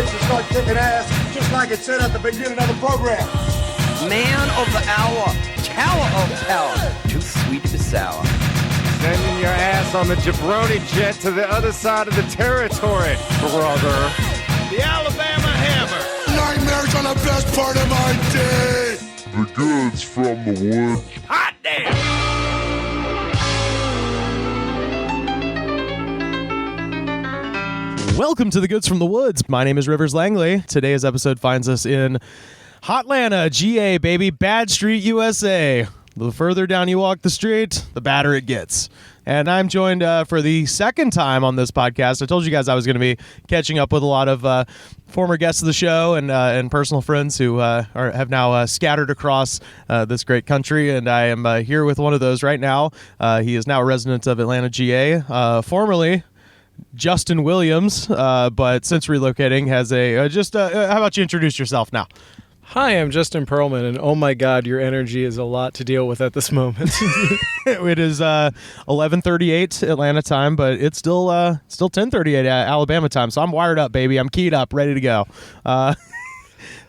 combination start kicking ass, just like it said at the beginning of the program. Man of the hour, tower of terror, too sweet to be sour. Sending your ass on the jabroni jet to the other side of the territory, brother. The Alabama Hammer. Nightmares are the best part of my day. The goods from the wood. Hot damn! Welcome to the Goods from the Woods. My name is Rivers Langley. Today's episode finds us in Hotlanta, GA, baby. Bad Street, USA. The further down you walk the street, the badder it gets. And I'm joined for the second time on this podcast. I told you guys I was going to be catching up with a lot of former guests of the show and personal friends who have now scattered across this great country. And I am here with one of those right now. He is now a resident of Atlanta, GA, formerly Justin Williams, but since relocating has a how about you introduce yourself now? Hi, I'm Justin Perlman, and oh my God, your energy is a lot to deal with at this moment. It is 11:38 Atlanta time, but it's still 10:38 Alabama time, so I'm wired up, baby. I'm keyed up, ready to go.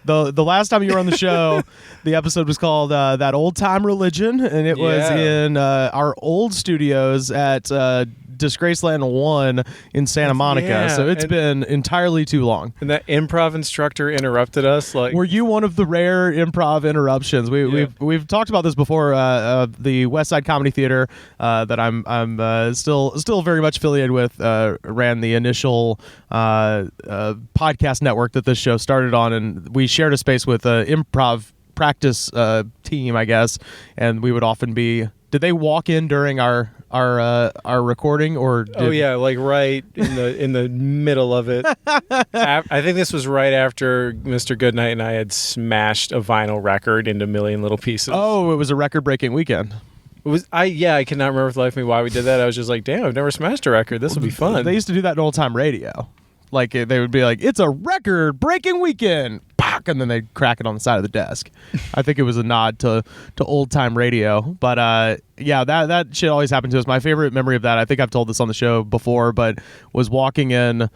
The last time you were on the show, the episode was called That Old Time Religion, and it was in our old studios at Disgraceland 1 in Santa Monica. Yeah, so it's been entirely too long. And that improv instructor interrupted us. Were you one of the rare improv interruptions? We've talked about this before. The West Side Comedy Theater that I'm still very much affiliated with ran the initial podcast network that this show started on, and we shared a space with an improv practice team, I guess, and we would often be. Did they walk in during our recording, or right in the middle of it? I think this was right after Mr. Goodnight and I had smashed a vinyl record into a million little pieces. Oh, it was a record-breaking weekend. It was I cannot remember for the life of me why we did that. I was just like, damn, I've never smashed a record. This will be fun. They used to do that in old-time radio. Like, they would be like, it's a record-breaking weekend, and then they'd crack it on the side of the desk. I think it was a nod to old-time radio. But, that shit always happened to us. My favorite memory of that, I think I've told this on the show before, but was walking in.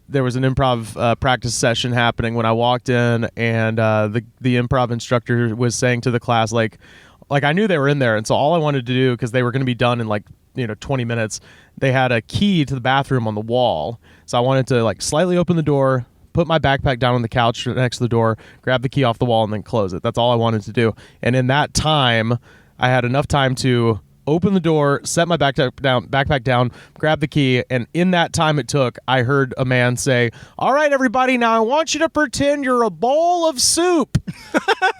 There was an improv practice session happening when I walked in, and the improv instructor was saying to the class, like I knew they were in there, and so all I wanted to do, because they were going to be done in 20 minutes, they had a key to the bathroom on the wall. So I wanted to slightly open the door, put my backpack down on the couch next to the door, grab the key off the wall, and then close it. That's all I wanted to do. And in that time, I had enough time to open the door, set my backpack down, grab the key, and in that time it took, I heard a man say, "All right, everybody, now I want you to pretend you're a bowl of soup."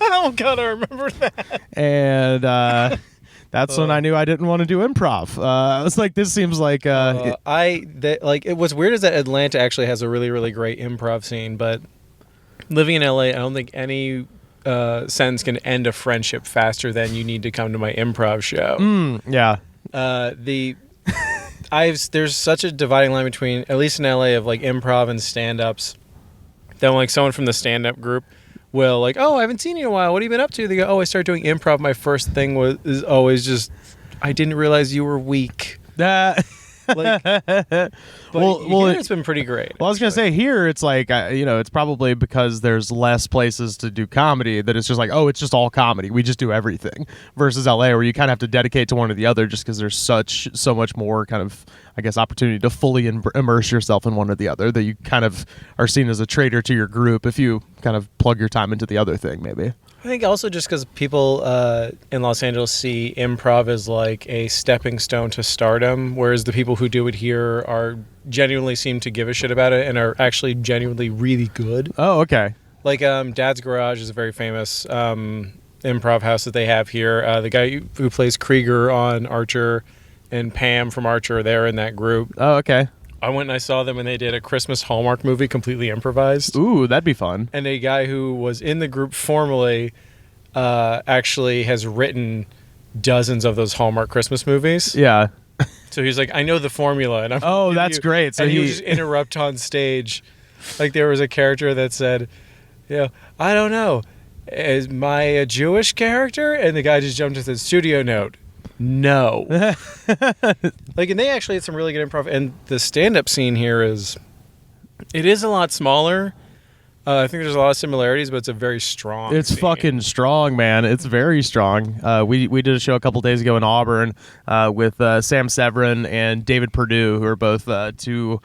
Oh, God, I remember that. And that's when I knew I didn't want to do improv. I was like, this seems like... it was weird is that Atlanta actually has a really, really great improv scene, but living in LA, I don't think any sentence can end a friendship faster than "you need to come to my improv show." Yeah. There's such a dividing line between, at least in LA, of improv and stand-ups. Then someone from the stand-up group will "Oh, I haven't seen you in a while. What have you been up to?" They go, "Oh, I started doing improv. My first thing is always just, I didn't realize you were weak." It's been pretty great. Well, I was going to say here, it's it's probably because there's less places to do comedy that it's just it's just all comedy. We just do everything. Versus LA, where you kind of have to dedicate to one or the other, just because there's so much more kind of, I guess, opportunity to fully immerse yourself in one or the other, that you kind of are seen as a traitor to your group if you kind of plug your time into the other thing, maybe. I think also just because people in Los Angeles see improv as a stepping stone to stardom, whereas the people who do it here genuinely seem to give a shit about it and are actually genuinely really good. Oh, okay. Dad's Garage is a very famous improv house that they have here. The guy who plays Krieger on Archer and Pam from Archer, they're in that group. Oh, okay. I went and I saw them, and they did a Christmas Hallmark movie completely improvised. Ooh, that'd be fun. And a guy who was in the group formerly actually has written dozens of those Hallmark Christmas movies. Yeah. So he's like, I know the formula. And that's great. So and he would just interrupt on stage. There was a character that said, I don't know, is my a Jewish character? And the guy just jumped into the studio note. No. And they actually had some really good improv. And the stand-up scene here is a lot smaller, I think there's a lot of similarities, but it's a very strong. It's scene. fucking strong, man. It's very strong. We did a show a couple days ago in Auburn with Sam Severin and David Perdue, who are both two,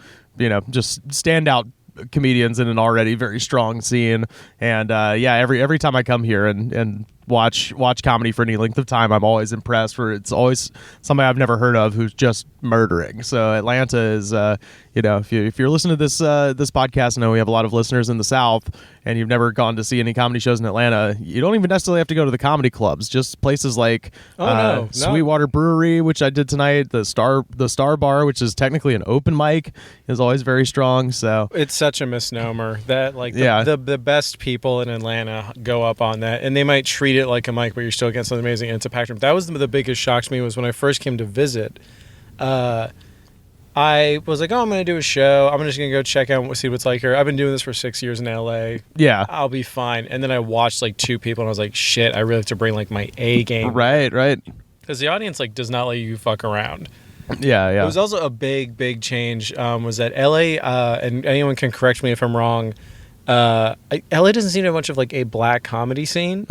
just standout comedians in an already very strong scene. And every time I come here and watch comedy for any length of time, I'm always impressed. For it's always somebody I've never heard of who's just murdering. So Atlanta is, if you're listening to this podcast, I know we have a lot of listeners in the South, and you've never gone to see any comedy shows in Atlanta. You don't even necessarily have to go to the comedy clubs. Just places like Sweetwater Brewery, which I did tonight, the Star Bar, which is technically an open mic, is always very strong. So it's such a misnomer that the best people in Atlanta go up on that, and they might treat it like a mic, but you're still getting something amazing. And it's a packed room. That was the biggest shock to me was when I first came to visit. I was like, I'm going to do a show. I'm just going to go check out see what's like here. I've been doing this for 6 years in LA. Yeah. I'll be fine. And then I watched like two people and I was like, shit, I really have to bring like my A game. Right. Because the audience like does not let you fuck around. Yeah. It was also a big change was that LA, and anyone can correct me if I'm wrong, LA doesn't seem to have much of like a black comedy scene.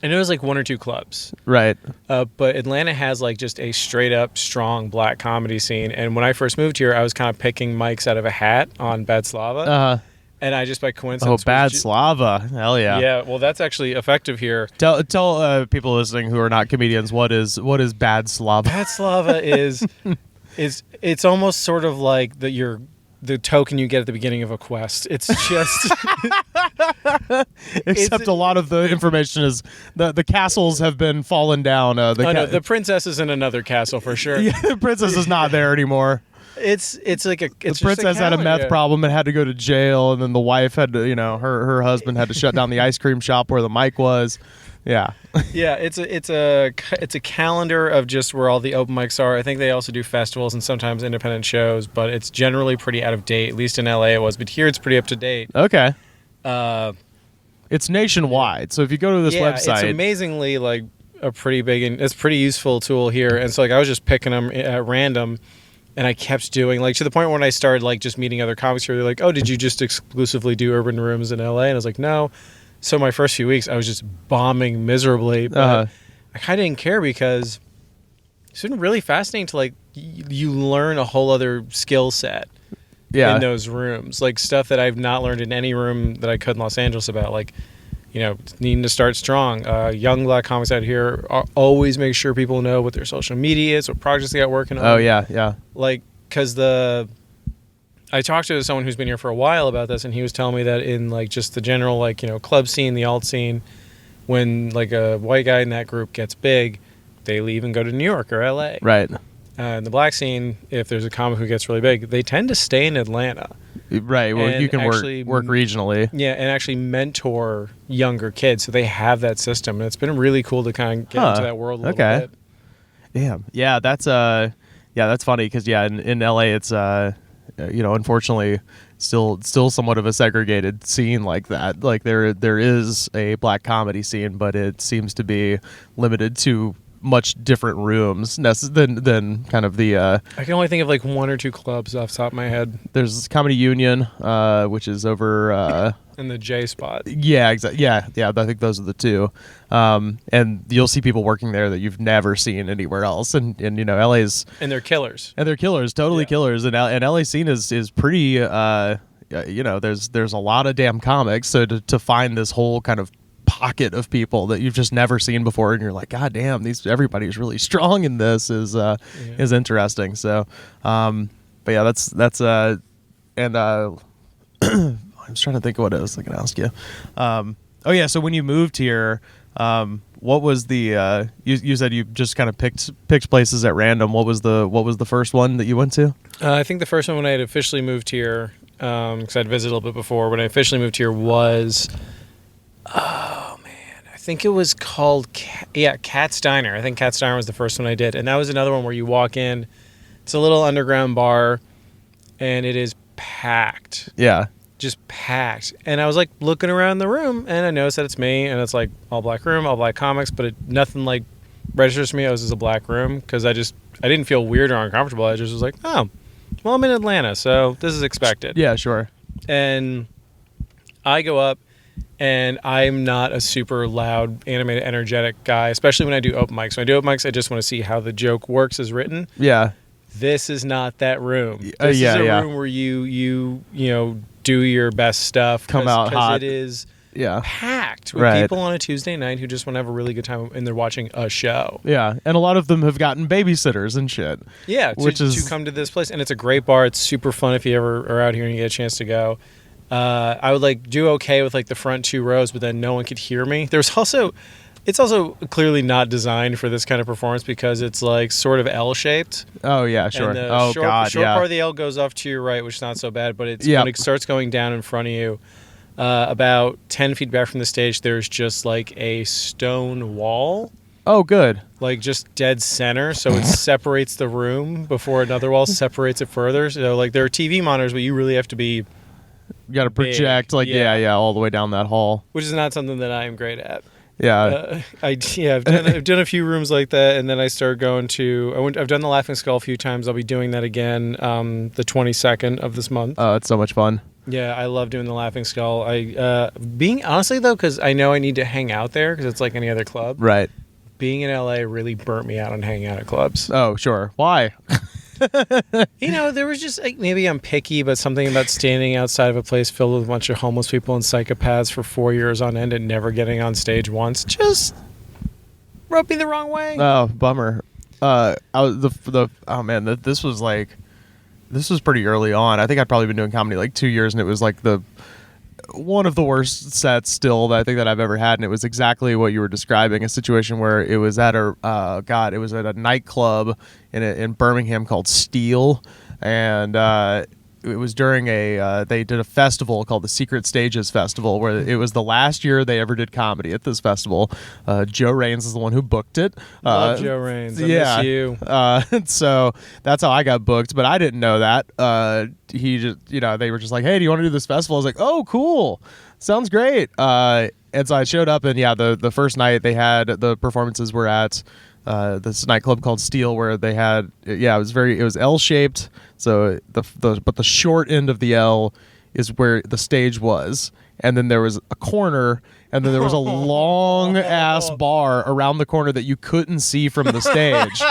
And it was like one or two clubs. Right. But Atlanta has like just a straight up strong black comedy scene. And when I first moved here, I was kind of picking mics out of a hat on Bad Slava. And I just by coincidence. Oh, Bad Slava. Hell yeah. Yeah. Well, that's actually effective here. Tell people listening who are not comedians what is Bad Slava. Bad Slava is it's almost sort of like the token you get at the beginning of a quest. It's just except a lot of the information is the castles have been fallen down. The princess is in another castle for sure. Yeah, the princess is not there anymore. It's like the princess had a meth problem and had to go to jail, and then the wife had to, her husband had to shut down the ice cream shop where the mic was. Yeah. Yeah, it's a calendar of just where all the open mics are. I think they also do festivals and sometimes independent shows, but it's generally pretty out of date. At least in LA it was, but here it's pretty up to date. Okay. It's nationwide, so if you go to this website, it's amazingly like a pretty big and it's a pretty useful tool here. And so like I was just picking them at random, and I kept doing like to the point when I started like just meeting other comics here. They're like, "Oh, did you just exclusively do urban rooms in LA?" And I was like, "No." So my first few weeks, I was just bombing miserably, but I kind of didn't care because it's been really fascinating to like you learn a whole other skill set in those rooms, like stuff that I've not learned in any room that I could in Los Angeles about, like needing to start strong. Young black comics out here always make sure people know what their social media is, what projects they got working on. Oh yeah. Like because I talked to someone who's been here for a while about this, and he was telling me that in like just the general like club scene, the alt scene, when like a white guy in that group gets big, they leave and go to New York or LA. Right. In the black scene, if there's a comic who gets really big, they tend to stay in Atlanta. Right. Well, you can actually work regionally. Yeah, and actually mentor younger kids, so they have that system, and it's been really cool to kind of get into that world a little bit. Damn. Yeah, that's funny because in LA it's unfortunately still somewhat of a segregated scene like that. Like there is a black comedy scene, but it seems to be limited to much different rooms than kind of the I can only think of like one or two clubs off the top of my head. There's Comedy Union, which is over in the J spot. Yeah, exactly. Yeah. I think those are the two. And you'll see people working there that you've never seen anywhere else. And LA's and they're killers. Totally killers. And LA scene is pretty. There's a lot of damn comics. So to find this whole kind of pocket of people that you've just never seen before, and you're like, God damn, everybody's really strong in this is interesting. So, but yeah, that's and I was trying to think of what I was going to ask you. So when you moved here, what was the you said you just kind of picked places at random. What was the first one that you went to? I think the first one when I had officially moved here, because I'd visited a little bit before, when I officially moved here was I think it was called Cat's Diner. I think Cat's Diner was the first one I did, and that was another one where you walk in, it's a little underground bar, and it is packed. Yeah. Just packed. And I was like looking around the room, and I noticed that it's me, and it's like all black room, all black comics, but nothing like registers to me. It was just a black room because I didn't feel weird or uncomfortable. I just was like, oh, well, I'm in Atlanta, so this is expected. Yeah, sure. And I go up, and I'm not a super loud, animated, energetic guy, especially when I do open mics. When I do open mics, I just want to see how the joke works as written. Yeah. This is not that room. This is a room where you do your best stuff. Come out hot. It is Yeah. packed with people on a Tuesday night who just want to have a really good time, and they're watching a show. Yeah, and a lot of them have gotten babysitters and shit. Yeah, to come to this place, and it's a great bar. It's super fun if you ever are out here and you get a chance to go. I would do okay with the front 2 rows, but then no one could hear me. It's also clearly not designed for this kind of performance because it's sort of L-shaped. Oh yeah, sure. And the short yeah. part of the L goes off to your right, which is not so bad, but when it starts going down in front of you, about 10 feet back from the stage, there's just a stone wall. Oh, good. Just dead center, so it separates the room before another wall separates it further. So there are TV monitors, but you really have to be. You got to project, all the way down that hall. Which is not something that I am great at. Yeah. I've done a few rooms like that, and then I started going to. I've done the Laughing Skull a few times. I'll be doing that again the 22nd of this month. Oh, it's so much fun. Yeah, I love doing the Laughing Skull. Being honestly though, because I know I need to hang out there because it's like any other club. Right. Being in LA really burnt me out on hanging out at clubs. Oh, sure. Why? There was just maybe I'm picky, but something about standing outside of a place filled with a bunch of homeless people and psychopaths for 4 years on end and never getting on stage once just rubbed me the wrong way. Oh, bummer. This was pretty early on. I think I'd probably been doing comedy 2 years, and it was one of the worst sets still that I think that I've ever had, and it was exactly what you were describing, a situation where it was at a nightclub in Birmingham called Steel, and it was during they did a festival called the Secret Stages Festival, where it was the last year they ever did comedy at this festival. Joe Raines is the one who booked it. Love Joe Raines. I miss you. So that's how I got booked, but I didn't know that. He just, they were just like, "Hey, do you want to do this festival?" I was like, "Oh, cool. Sounds great." And so I showed up, and the first night they had the performances were at this nightclub called Steel, where they had it was L-shaped, so but the short end of the L is where the stage was, and then there was a corner, and then there was a long ass bar around the corner that you couldn't see from the stage.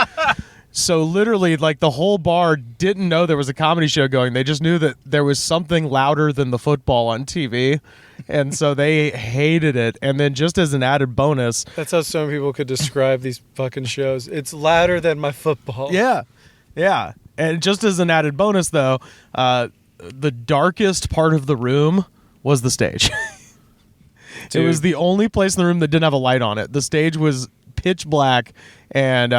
So literally, the whole bar didn't know there was a comedy show going. They just knew that there was something louder than the football on TV. And so they hated it. And then just as an added bonus... That's how some people could describe these fucking shows. It's louder than my football. Yeah. Yeah. And just as an added bonus, though, the darkest part of the room was the stage. It was the only place in the room that didn't have a light on it. The stage was pitch black, and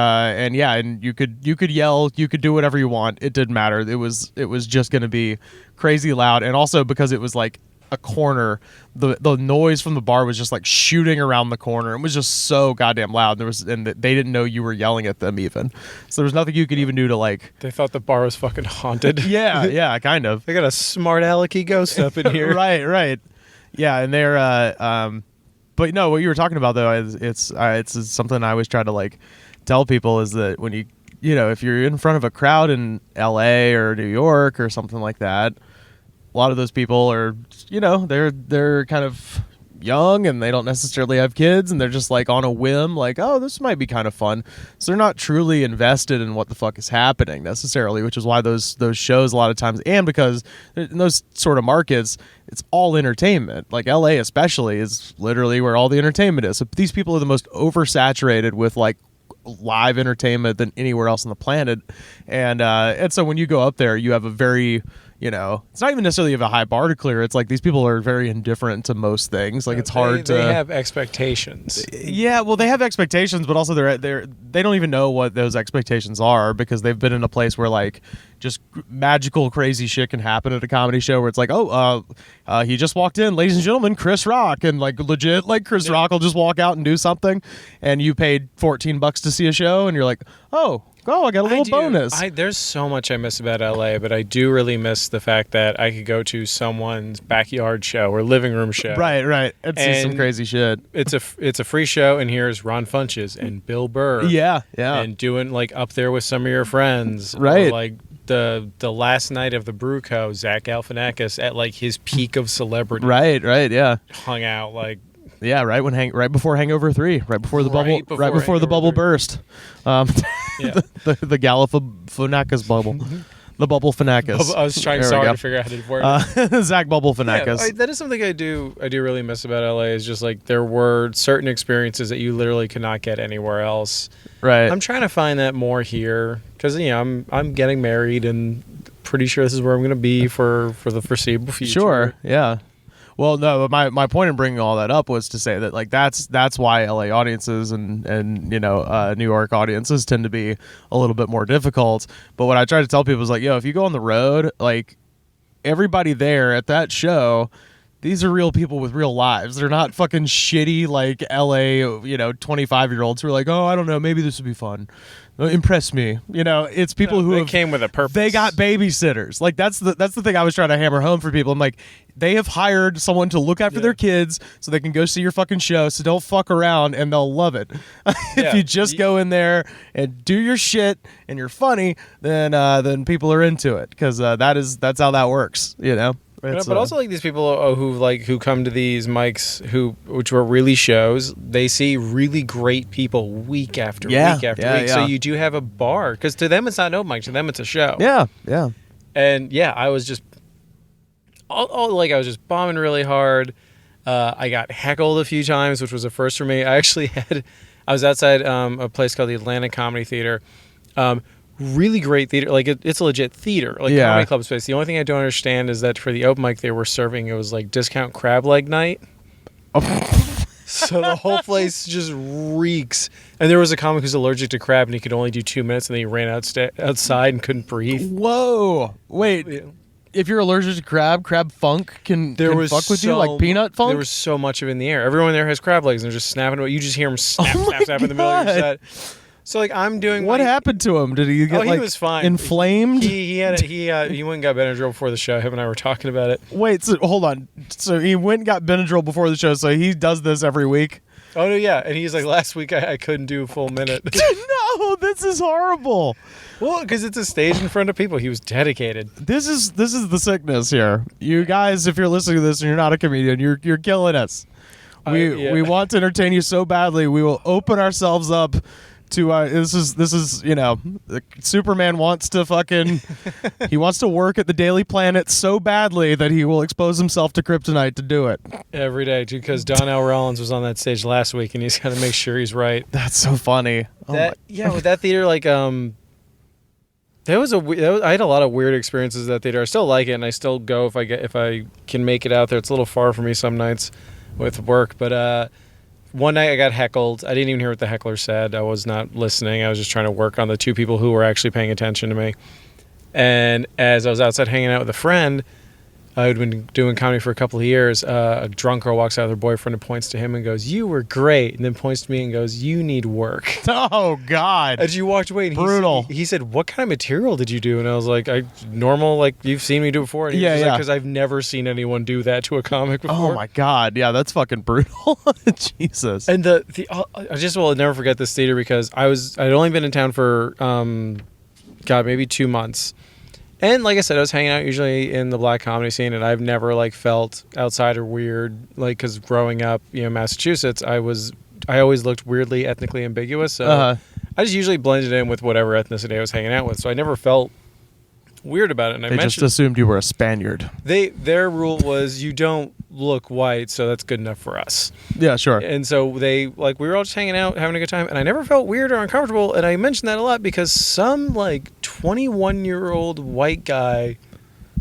you could yell, you could do whatever you want. It didn't matter. It was just going to be crazy loud, and also because it was a corner, the noise from the bar was just shooting around the corner. It was just so goddamn loud. And they didn't know you were yelling at them even. So there was nothing you could even do to They thought the bar was fucking haunted. Yeah, kind of. They got a smart alecky ghost up in here. Right. Yeah, and they're but no, what you were talking about though is it's something I always try to tell people is that when you if you're in front of a crowd in LA or New York or something like that, a lot of those people are they're kind of young and they don't necessarily have kids, and they're just on a whim oh, this might be kind of fun. So they're not truly invested in what the fuck is happening necessarily, which is why those shows a lot of times, and because in those sort of markets it's all entertainment, LA especially is literally where all the entertainment is. So these people are the most oversaturated with live entertainment than anywhere else on the planet, and so when you go up there you have a very it's not even necessarily of a high bar to clear. It's these people are very indifferent to most things. It's hard to. They have expectations. Yeah, well, they have expectations, but also they don't even know what those expectations are because they've been in a place where just magical, crazy shit can happen at a comedy show where it's he just walked in, ladies and gentlemen, Chris Rock, and legit, Chris Rock will just walk out and do something, and you paid $14 to see a show, and you're like, oh, I got a little bonus. There's so much I miss about LA, but I do really miss the fact that I could go to someone's backyard show or living room show. Right. And see some crazy shit. It's a free show, and here's Ron Funches and Bill Burr. Yeah. And doing up there with some of your friends. Right. Or the last night of the Brew Co, Zach Galifianakis at like his peak of celebrity. Right, yeah. Hung out like Yeah, right before Hangover 3, right before the bubble burst. Yeah. The Galifianakis bubble. The Bubble Fanakis. I was trying so hard to figure out how to word it. Zach Bubble Fanakis. Yeah, that is something I do really miss about LA is just like there were certain experiences that you literally could not get anywhere else. Right. I'm trying to find that more here because I'm getting married and pretty sure this is where I'm going to be for the foreseeable future. Sure. Yeah. Well, no, but my point in bringing all that up was to say that like that's why LA audiences and New York audiences tend to be a little bit more difficult. But what I try to tell people is like, if you go on the road, like everybody there at that show, these are real people with real lives. They're not fucking shitty like LA 25-year-olds who are like, oh, I don't know, maybe this would be fun. Impress me. It's people who came with a purpose. They got babysitters. Like that's the thing I was trying to hammer home for people. I'm like, they have hired someone to look after their kids so they can go see your fucking show. So don't fuck around and they'll love it. If you just go in there and do your shit and you're funny, then people are into it because that's how that works. But also like these people who come to these mics which were really shows, they see really great people week after week after week. So you do have a bar because to them it's not an open mic, to them it's a show. Yeah. And I was just I was just bombing really hard. I got heckled a few times, which was a first for me. I was outside a place called the Atlanta Comedy Theater. Really great theater, like it's a legit theater, like comedy club space. The only thing I don't understand is that for the open mic they were serving, it was like discount crab leg night. So the whole place just reeks. And there was a comic who's allergic to crab and he could only do 2 minutes and then he ran outside and couldn't breathe. Whoa, wait. Yeah. If you're allergic to crab funk can fuck with you like peanut funk? There was so much of it in the air. Everyone there has crab legs and they're just snapping away. You just hear them snap in the middle of your set. So like I'm doing. What happened to him? Did he get he was fine. Inflamed? He went and got Benadryl before the show. Him and I were talking about it. Wait, so hold on. So he went and got Benadryl before the show. So he does this every week. Oh no, yeah. And he's like, last week I couldn't do a full minute. No, this is horrible. Well, because it's a stage in front of people. He was dedicated. This is the sickness here. You guys, if you're listening to this and you're not a comedian, you're killing us. We want to entertain you so badly. We will open ourselves up. This is Superman wants to he wants to work at the Daily Planet so badly that he will expose himself to kryptonite to do it every day because Donnell Rollins was on that stage last week and he's got to make sure he's right. That's so funny. With that theater, like I had a lot of weird experiences at that theater. I still like it and I still go if I can make it out there. It's a little far for me some nights with work, but one night I got heckled. I didn't even hear what the heckler said. I was not listening. I was just trying to work on the two people who were actually paying attention to me. And as I was outside hanging out with a friend who'd been doing comedy for a couple of years, a drunk girl walks out with her boyfriend and points to him and goes, "You were great," and then points to me and goes, "You need work." Oh, God. And she walked away. And brutal. He said, "What kind of material did you do?" And I was like, "Normal, like you've seen me do before." And he was like, because I've never seen anyone do that to a comic before. Oh, my God. Yeah, that's fucking brutal. Jesus. And I just will never forget this theater because I'd only been in town for, maybe 2 months. And like I said, I was hanging out usually in the black comedy scene, and I've never like felt outside or weird, like because growing up, Massachusetts, I always looked weirdly ethnically ambiguous, so I just usually blended in with whatever ethnicity I was hanging out with, so I never felt weird about it. And they just assumed you were a Spaniard. Their rule was you don't look white, so that's good enough for us. Yeah, sure. And so we were all just hanging out, having a good time, and I never felt weird or uncomfortable. And I mention that a lot because some 21-year-old white guy,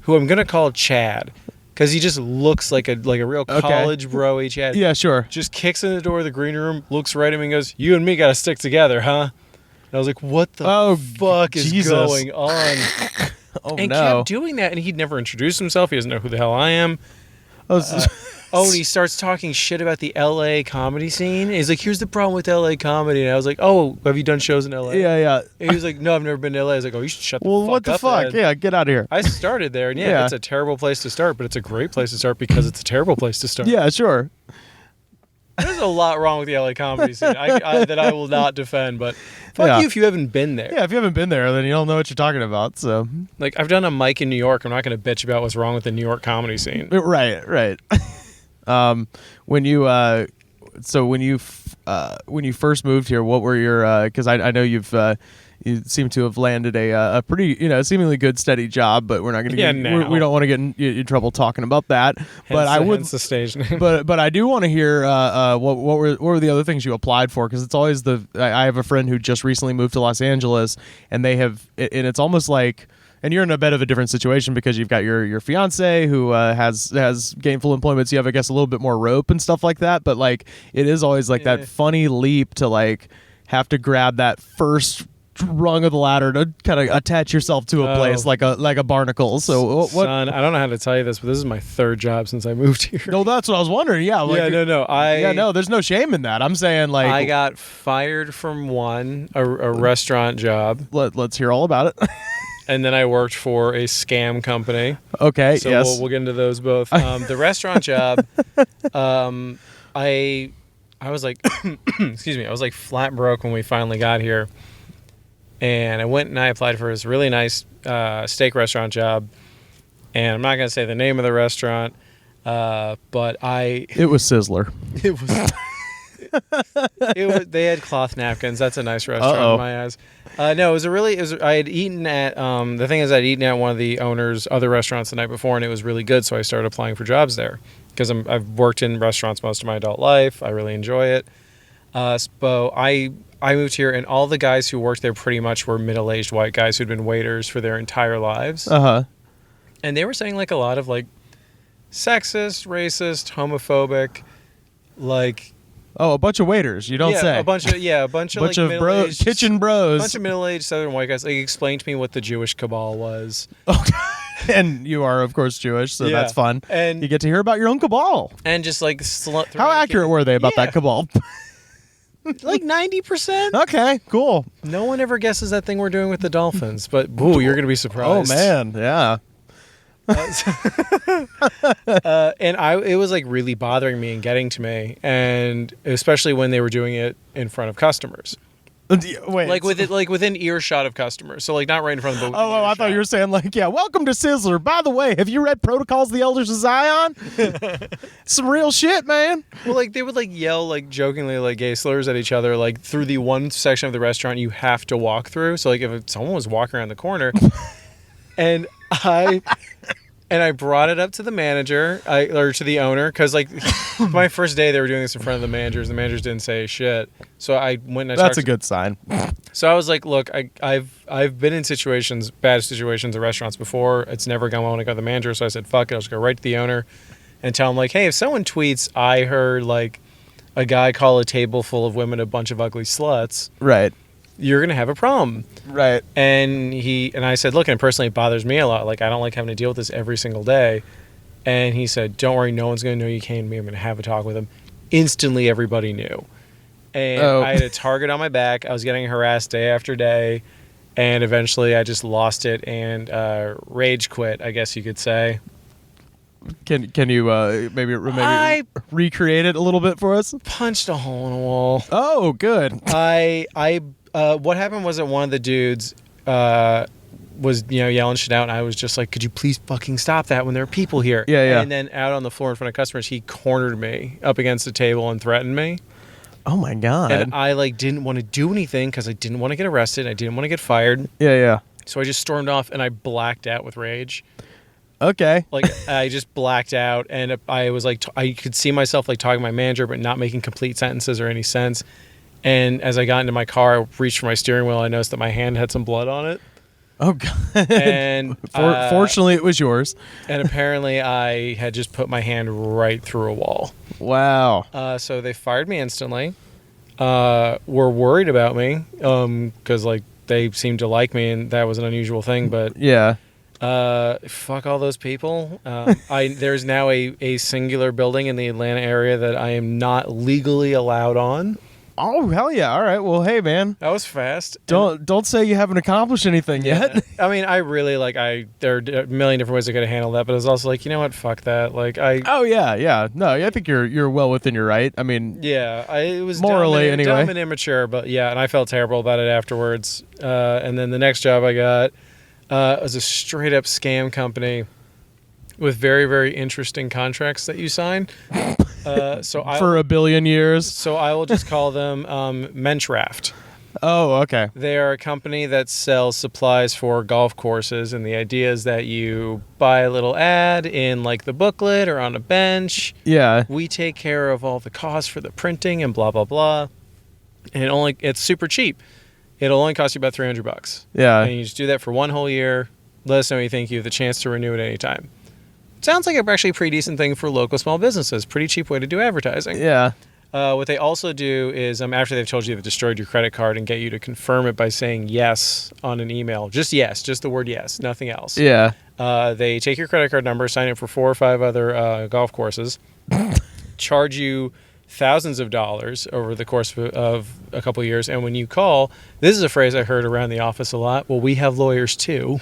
who I'm gonna call Chad, because he just looks like a real college bro-y Chad. Yeah, sure. Just kicks in the door of the green room, looks right at me, and goes, "You and me gotta stick together, huh?" And I was like, "What the fuck is going on?" And kept doing that, and he'd never introduced himself. He doesn't know who the hell I am. And he starts talking shit about the L.A. comedy scene. And he's like, "Here's the problem with L.A. comedy." And I was like, "Oh, have you done shows in L.A.?" Yeah. And he was like, "No, I've never been to L.A." I was like, "Oh, you should shut the fuck up." Well, what the fuck? Yeah, get out of here. I started there, and it's a terrible place to start, but it's a great place to start because it's a terrible place to start. Yeah, sure. There's a lot wrong with the LA comedy scene that I will not defend, but fuck you if you haven't been there. Yeah, if you haven't been there, then you don't know what you're talking about. So, Like, I've done a mic in New York. I'm not going to bitch about what's wrong with the New York comedy scene. right. When you when you first moved here, what were your? Because I know you seem to have landed a pretty seemingly good steady job, but we're not going to we don't want to get in trouble talking about that. But I would the stage name. But I do want to hear what were the other things you applied for, because it's always I have a friend who just recently moved to Los Angeles, and it's almost like. And you're in a bit of a different situation because you've got your fiance who has gainful employment. So you have, I guess, a little bit more rope and stuff like that. But like, it is always like that funny leap to like have to grab that first rung of the ladder to kind of attach yourself to a place like a barnacle. So what? Son, I don't know how to tell you this, but this is my third job since I moved here. No, that's what I was wondering. Yeah. Like, no. There's no shame in that. I'm saying like I got fired from a restaurant job. Let's hear all about it. And then I worked for a scam company. Okay, so yes. we'll get into those both. The restaurant job, I was like, excuse me, I was like flat broke when we finally got here. And I went and I applied for this really nice steak restaurant job. And I'm not going to say the name of the restaurant, but It was Sizzler. They had cloth napkins. That's a nice restaurant in my eyes. No, I had eaten at, the thing is I'd eaten at one of the owner's other restaurants the night before, and it was really good, so I started applying for jobs there. Because I've worked in restaurants most of my adult life. I really enjoy it. So I moved here, and all the guys who worked there pretty much were middle-aged white guys who'd been waiters for their entire lives. Uh-huh. And they were saying like a lot of like sexist, racist, homophobic, like... Oh, a bunch of waiters. You don't say. A bunch of like middle-aged, kitchen bros. A bunch of middle-aged Southern white guys. Like, explained to me what the Jewish cabal was. And you are, of course, Jewish, so that's fun. And you get to hear about your own cabal. And just like how accurate were they about that cabal? Like 90%. Okay, cool. No one ever guesses that thing we're doing with the dolphins, but you're gonna be surprised. Oh man, yeah. And it was like really bothering me and getting to me, and especially when they were doing it in front of customers. Wait, like within earshot of customers, so like not right in front of them. Oh, I thought you were saying like, yeah, welcome to Sizzler. By the way, have you read Protocols of the Elders of Zion? Some real shit, man. Well, like they would like yell like jokingly like gay slurs at each other like through the one section of the restaurant you have to walk through. So like if someone was walking around the corner, and I brought it up to the manager, or to the owner, because like my first day they were doing this in front of the managers. The managers didn't say shit, so I went and That's a good sign. So I was like, look, I've been in bad situations at restaurants before. It's never gone well when I go to the manager. So I said, fuck it, I'll just go right to the owner and tell him like, hey, if someone tweets, I heard like a guy call a table full of women a bunch of ugly sluts. Right. You're gonna have a problem. Right. And I said, look, and personally it bothers me a lot. Like I don't like having to deal with this every single day. And he said, don't worry, no one's gonna know you came to me. I'm gonna have a talk with him. Instantly everybody knew. And I had a target on my back. I was getting harassed day after day. And eventually I just lost it and rage quit, I guess you could say. Can you maybe recreate it a little bit for us? Punched a hole in a wall. Oh, good. What happened was that one of the dudes was yelling shit out, and I was just like, could you please fucking stop that when there are people here? Yeah. And then out on the floor in front of customers, he cornered me up against the table and threatened me. Oh my god. And I like didn't want to do anything because I didn't want to get arrested. I didn't want to get fired. Yeah. So I just stormed off and I blacked out with rage. Okay. Like I just blacked out, and I was like, I could see myself like talking to my manager, but not making complete sentences or any sense. And as I got into my car, I reached for my steering wheel. I noticed that my hand had some blood on it. Oh god. And fortunately, it was yours. And apparently, I had just put my hand right through a wall. Wow. So they fired me instantly. Were worried about me because like they seemed to like me, and that was an unusual thing. But yeah. Fuck all those people. There's now a singular building in the Atlanta area that I am not legally allowed on. Oh, hell yeah. All right. Well, hey, man. That was fast. Don't say you haven't accomplished anything yet. I mean, I really there are a million different ways I could have handled that, but it was also like, you know what? Fuck that. Like Oh, yeah. No, I think you're well within your right. I mean, it was morally anyway. dumb and immature, but and I felt terrible about it afterwards. And then the next job I got was a straight up scam company with very, very interesting contracts that you sign. For a billion years. So I will just call them Menschraft. Oh, okay. They are a company that sells supplies for golf courses, and the idea is that you buy a little ad in like the booklet or on a bench. Yeah. We take care of all the costs for the printing and blah blah blah. And it's super cheap. It'll only cost you about $300. Yeah. And you just do that for one whole year. Let us know what you think. You have the chance to renew at any time. Sounds like actually a pretty decent thing for local small businesses. Pretty cheap way to do advertising. Yeah. What they also do is after they've told you they've destroyed your credit card and get you to confirm it by saying yes on an email. Just yes, just the word yes, nothing else. Yeah. They take your credit card number, sign up for 4 or 5 other golf courses, charge you thousands of dollars over the course of a couple of years. And when you call, this is a phrase I heard around the office a lot. Well, we have lawyers too.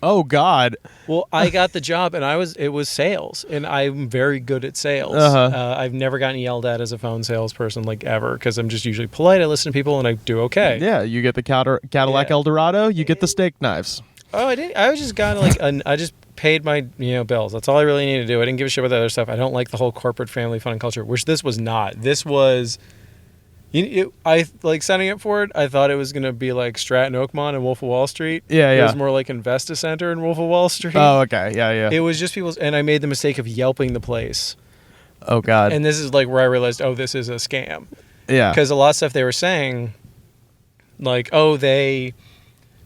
Oh God. Well, I got the job, and it was sales, and I'm very good at sales. I've never gotten yelled at as a phone salesperson like ever because I'm just usually polite. I listen to people, and I do okay. Yeah, you get the Cadillac Eldorado, you get the steak knives. Oh, I didn't. I was just got I just paid my bills. That's all I really needed to do. I didn't give a shit about the other stuff. I don't like the whole corporate family fun culture, which this was not. This was. I like signing up for it. I thought it was going to be like Stratton Oakmont and Wolf of Wall Street. Yeah. It was more like Investa Center and Wolf of Wall Street. Oh, okay. Yeah. It was just people's, and I made the mistake of Yelping the place. Oh God. And this is like where I realized, this is a scam. Yeah. Because a lot of stuff they were saying, like,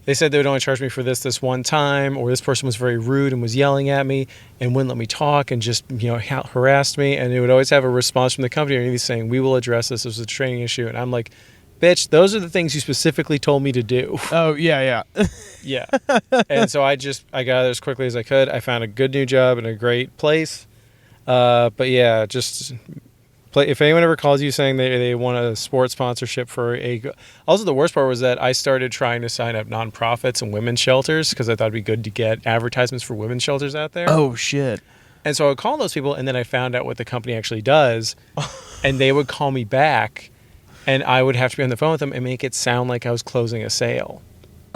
they said they would only charge me for this one time, or this person was very rude and was yelling at me and wouldn't let me talk and just harassed me, and it would always have a response from the company or anything saying, we will address this as a training issue. And I'm like, bitch, those are the things you specifically told me to do. Oh yeah. Yeah. And so I got out of there as quickly as I could. I found a good new job in a great place. But yeah, just if anyone ever calls you saying they want a sports sponsorship for also the worst part was that I started trying to sign up nonprofits and women's shelters because I thought it'd be good to get advertisements for women's shelters out there. Oh shit. And so I would call those people, and then I found out what the company actually does, and they would call me back, and I would have to be on the phone with them and make it sound like I was closing a sale.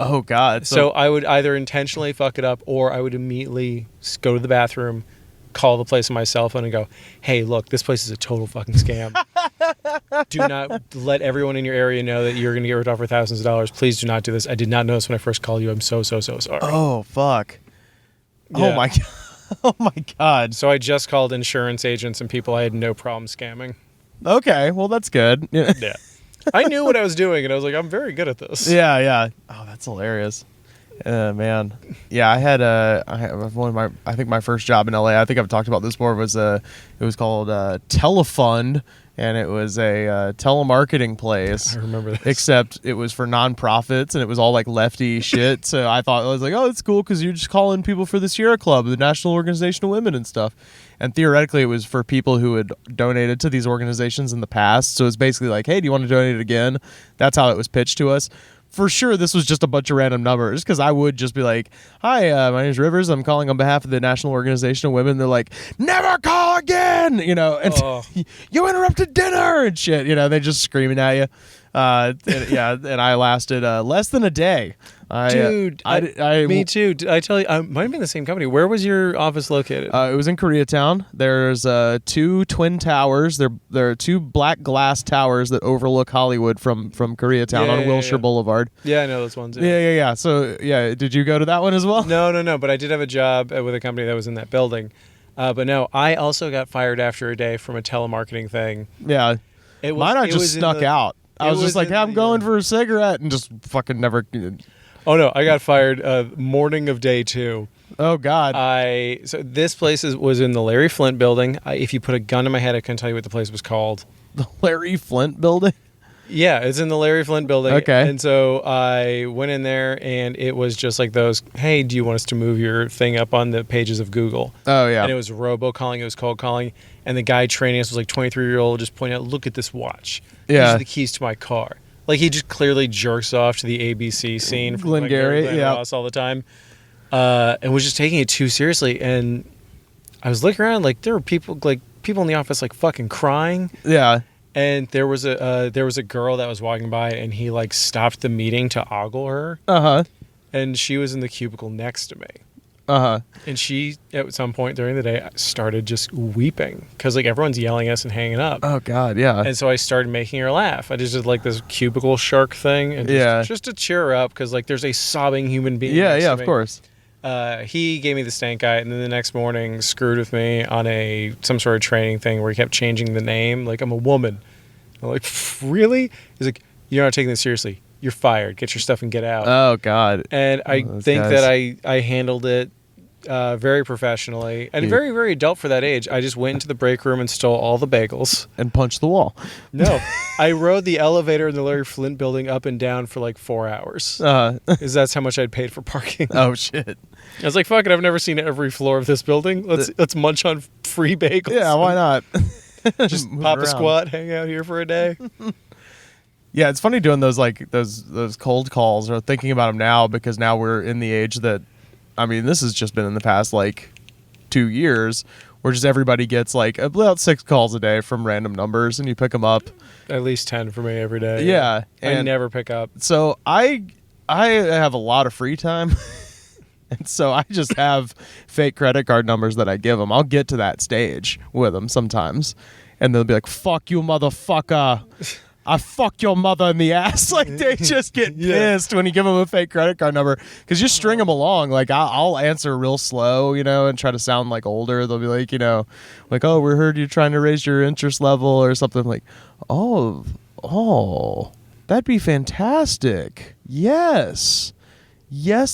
Oh God. So I would either intentionally fuck it up, or I would immediately go to the bathroom, call the place on my cell phone and go, hey, look, this place is a total fucking scam. Do not let everyone in your area know that you're going to get ripped off for thousands of dollars. Please do not do this. I did not know this when I first called you. I'm so sorry. Oh, fuck. Yeah. Oh, my God. Oh, my God. So I just called insurance agents and people I had no problem scamming. Okay. Well, that's good. Yeah. I knew what I was doing, and I was like, I'm very good at this. Yeah. Oh, that's hilarious. Man. Yeah, I had one of my first job in LA. I think I've talked about this before. It was called Telefund, and it was a telemarketing place. I remember this. Except it was for nonprofits, and it was all like lefty shit. So I was like, oh, that's cool because you're just calling people for the Sierra Club, the National Organization of Women and stuff. And theoretically, it was for people who had donated to these organizations in the past. So it's basically like, hey, do you want to donate again? That's how it was pitched to us. For sure, this was just a bunch of random numbers because I would just be like, hi, my name's Rivers. I'm calling on behalf of the National Organization of Women. They're like, never call again, and you interrupted dinner and shit. They just screaming at you. And I lasted less than a day. Dude, me too. Did I tell you? I might have been the same company. Where was your office located? It was in Koreatown. There's 2 twin towers. There are 2 black glass towers that overlook Hollywood from Koreatown on Wilshire Boulevard. Yeah, I know those ones. Yeah. So, did you go to that one as well? No. But I did have a job with a company that was in that building. But no, I also got fired after a day from a telemarketing thing. Yeah. Mine I just snuck out. I was just like, hey, I'm going for a cigarette, and just fucking never. Oh no, I got fired morning of day 2. Oh God. So this place was in the Larry Flint building. If you put a gun to my head, I couldn't tell you what the place was called. The Larry Flint building? Yeah, it's in the Larry Flint building. Okay. And so I went in there, and it was just like those, hey, do you want us to move your thing up on the pages of Google? Oh, yeah. And it was robocalling, it was cold calling, and the guy training us was like 23-year-old, just pointing out, look at this watch. Yeah. These are the keys to my car. Like, he just clearly jerks off to the ABC scene from Glengarry, Glenn yeah. Ross all the time, and was just taking it too seriously. And I was looking around, like, there were people in the office, like, fucking crying. Yeah. And there was a girl that was walking by, and he like stopped the meeting to ogle her, and she was in the cubicle next to me, and she at some point during the day started just weeping because like everyone's yelling at us and hanging up. Oh God, yeah. And so I started making her laugh. I just did like this cubicle shark thing, and just to cheer her up because like there's a sobbing human being. Yeah, next yeah, to of me. course. He gave me the stank eye, and then the next morning screwed with me on some sort of training thing where he kept changing the name. Like, I'm a woman. I'm like, really? He's like, you're not taking this seriously. You're fired. Get your stuff and get out. Oh God. And I think guys. that I handled it very professionally and very, very adult for that age. I just went into the break room and stole all the bagels. And punch the wall. No, I rode the elevator in the Larry Flint building up and down for like 4 hours. Because that's how much I'd paid for parking. Oh shit. I was like, fuck it, I've never seen every floor of this building. Let's munch on free bagels. Yeah, why not? Just Move pop a around. squat, hang out here for a day. Yeah, it's funny doing those like those cold calls or thinking about them now because now we're in the age that, I mean, this has just been in the past like 2 years where just everybody gets like about 6 calls a day from random numbers and you pick them up. At least 10 for me every day. Yeah, I and never pick up. so I have a lot of free time. And so I just have fake credit card numbers that I give them. I'll get to that stage with them sometimes. And they'll be like, fuck you, motherfucker. I fuck your mother in the ass. Like, they just get pissed when you give them a fake credit card number. Because you string them along. Like, I'll answer real slow, and try to sound like older. They'll be like, like, oh, we heard you trying to raise your interest level or something. I'm like, oh, that'd be fantastic. Yes,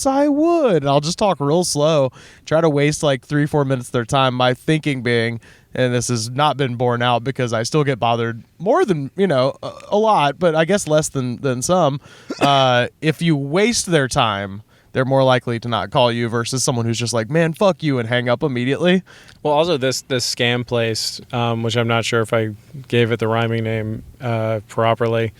I would. And I'll just talk real slow, try to waste like 3-4 minutes of their time. My thinking being, and this has not been borne out because I still get bothered more than, a lot, but I guess less than some. If you waste their time, they're more likely to not call you versus someone who's just like, man, fuck you, and hang up immediately. Well, also this scam place, which I'm not sure if I gave it the rhyming name properly.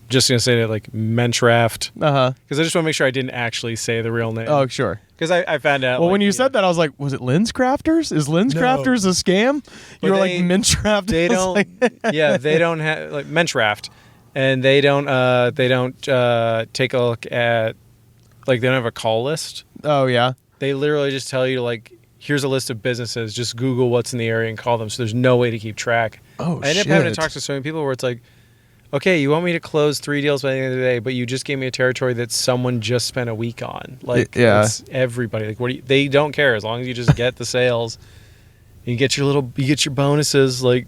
Just gonna say that like Mentraft, because I just want to make sure I didn't actually say the real name. Oh, sure. Because I found out. Well, when you said that, I was like, was it Lens Crafters? Is Lens Crafters a scam? You were like Mentraft. They don't. Yeah, they don't have like Mentraft, and they don't take a look at like they don't have a call list. Oh yeah. They literally just tell you like, here's a list of businesses. Just Google what's in the area and call them. So there's no way to keep track. Oh, I end up having to talk to so many people where it's like, okay, you want me to close 3 deals by the end of the day, but you just gave me a territory that someone just spent a week on. Like, it's everybody. Like, they don't care as long as you just get the sales. You get your bonuses. Like,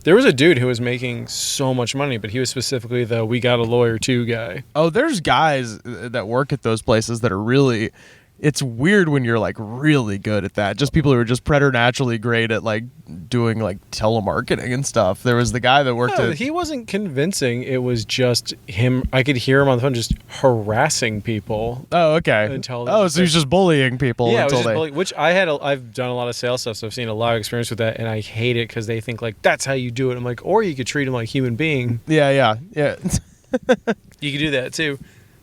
there was a dude who was making so much money, but he was specifically the "we got a lawyer too" guy. Oh, there's guys that work at those places that are really. It's weird when you're like really good at that. Just people who are just preternaturally great at like doing like telemarketing and stuff. There was the guy that worked at. He wasn't convincing. It was just him. I could hear him on the phone just harassing people. Oh, okay. So he's just bullying people. Yeah, until it was just bullying, which I've done a lot of sales stuff, so I've seen a lot of experience with that, and I hate it because they think like that's how you do it. I'm like, or you could treat him like a human being. Yeah. You could do that too.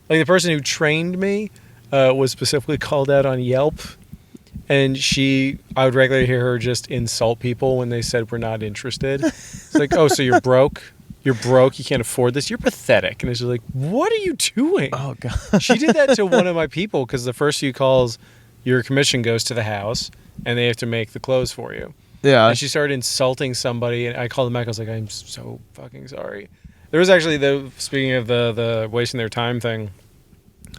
Like the person who trained me. Was specifically called out on Yelp, and I would regularly hear her just insult people when they said we're not interested. It's like, oh, so you're broke? You're broke? You can't afford this? You're pathetic. And it's just like, what are you doing? Oh, God. She did that to one of my people because the first few calls, your commission goes to the house, and they have to make the close for you. Yeah. And she started insulting somebody, and I called them back. I was like, I'm so fucking sorry. There was actually, speaking of the wasting their time thing,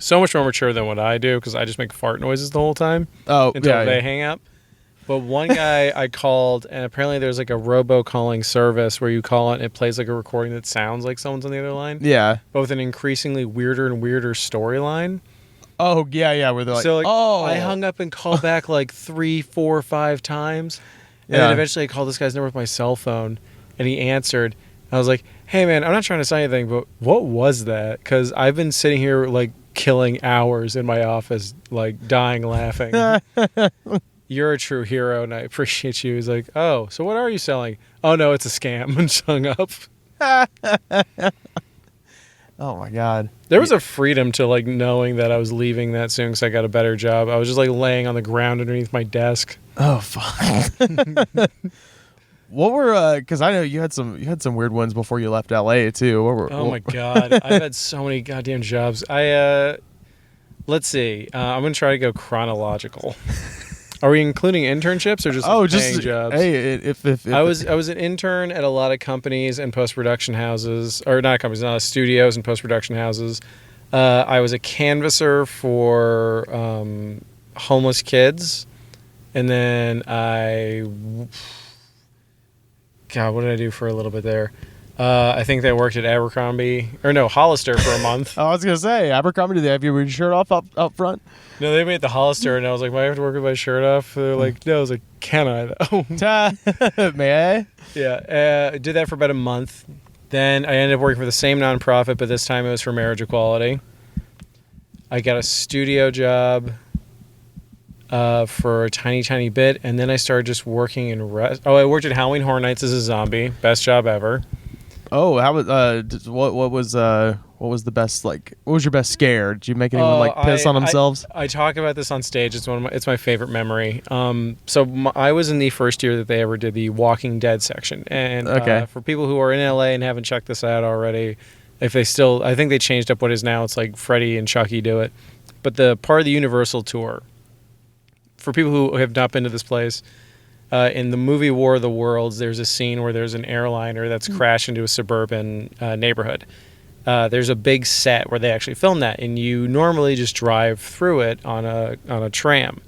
so much more mature than what I do because I just make fart noises the whole time until they hang up. But one guy I called, and apparently there's like a robocalling service where you call it and it plays like a recording that sounds like someone's on the other line. Yeah. But with an increasingly weirder and weirder storyline. Oh, yeah, where they're like, so, like, oh. I hung up and called back like 3, 4, 5 times. And Yeah. then eventually I called this guy's number with my cell phone, and he answered. I was like, hey, man, I'm not trying to say anything, but what was that? Because I've been sitting here, like, killing hours in my office, like, dying laughing. You're a true hero, and I appreciate you. He's like, oh, so what are you selling? Oh, no, it's a scam. And just hung up. Oh, my God. There was a freedom to, like, knowing that I was leaving that soon because I got a better job. I was just, like, laying on the ground underneath my desk. Oh, fuck. What were because I know you had some weird ones before you left LA too. Oh my God, I've had so many goddamn jobs. Let's see. I'm gonna try to go chronological. Are we including internships or just paying jobs? Hey, if I was an intern at a lot of companies and post production houses, or not companies, not studios and post production houses. I was a canvasser for homeless kids, and then God, what did I do for a little bit there? I think they worked at Hollister for a month. I was gonna say Abercrombie. Do they have your shirt off up front? No, they made the Hollister, and I was like, "Why I have to work with my shirt off?" They're like, "No." I was like, "Can I though?" May I? Yeah, I did that for about a month. Then I ended up working for the same nonprofit, but this time it was for marriage equality. I got a studio job for a tiny bit, and then I started just working in I worked at Halloween Horror Nights as a zombie. Best job ever. Oh, how was what was the best, like, what was your best scare? Did you make anyone like piss on themselves? I talk about this on stage. It's my favorite memory. I was in the first year that they ever did the Walking Dead section, and for people who are in LA and haven't checked this out already, I think they changed up what is now. It's like Freddy and Chucky do it, but the part of the Universal tour. For people who have not been to this place, in the movie War of the Worlds, there's a scene where there's an airliner that's crashed into a suburban neighborhood. There's a big set where they actually film that, and you normally just drive through it on a tram.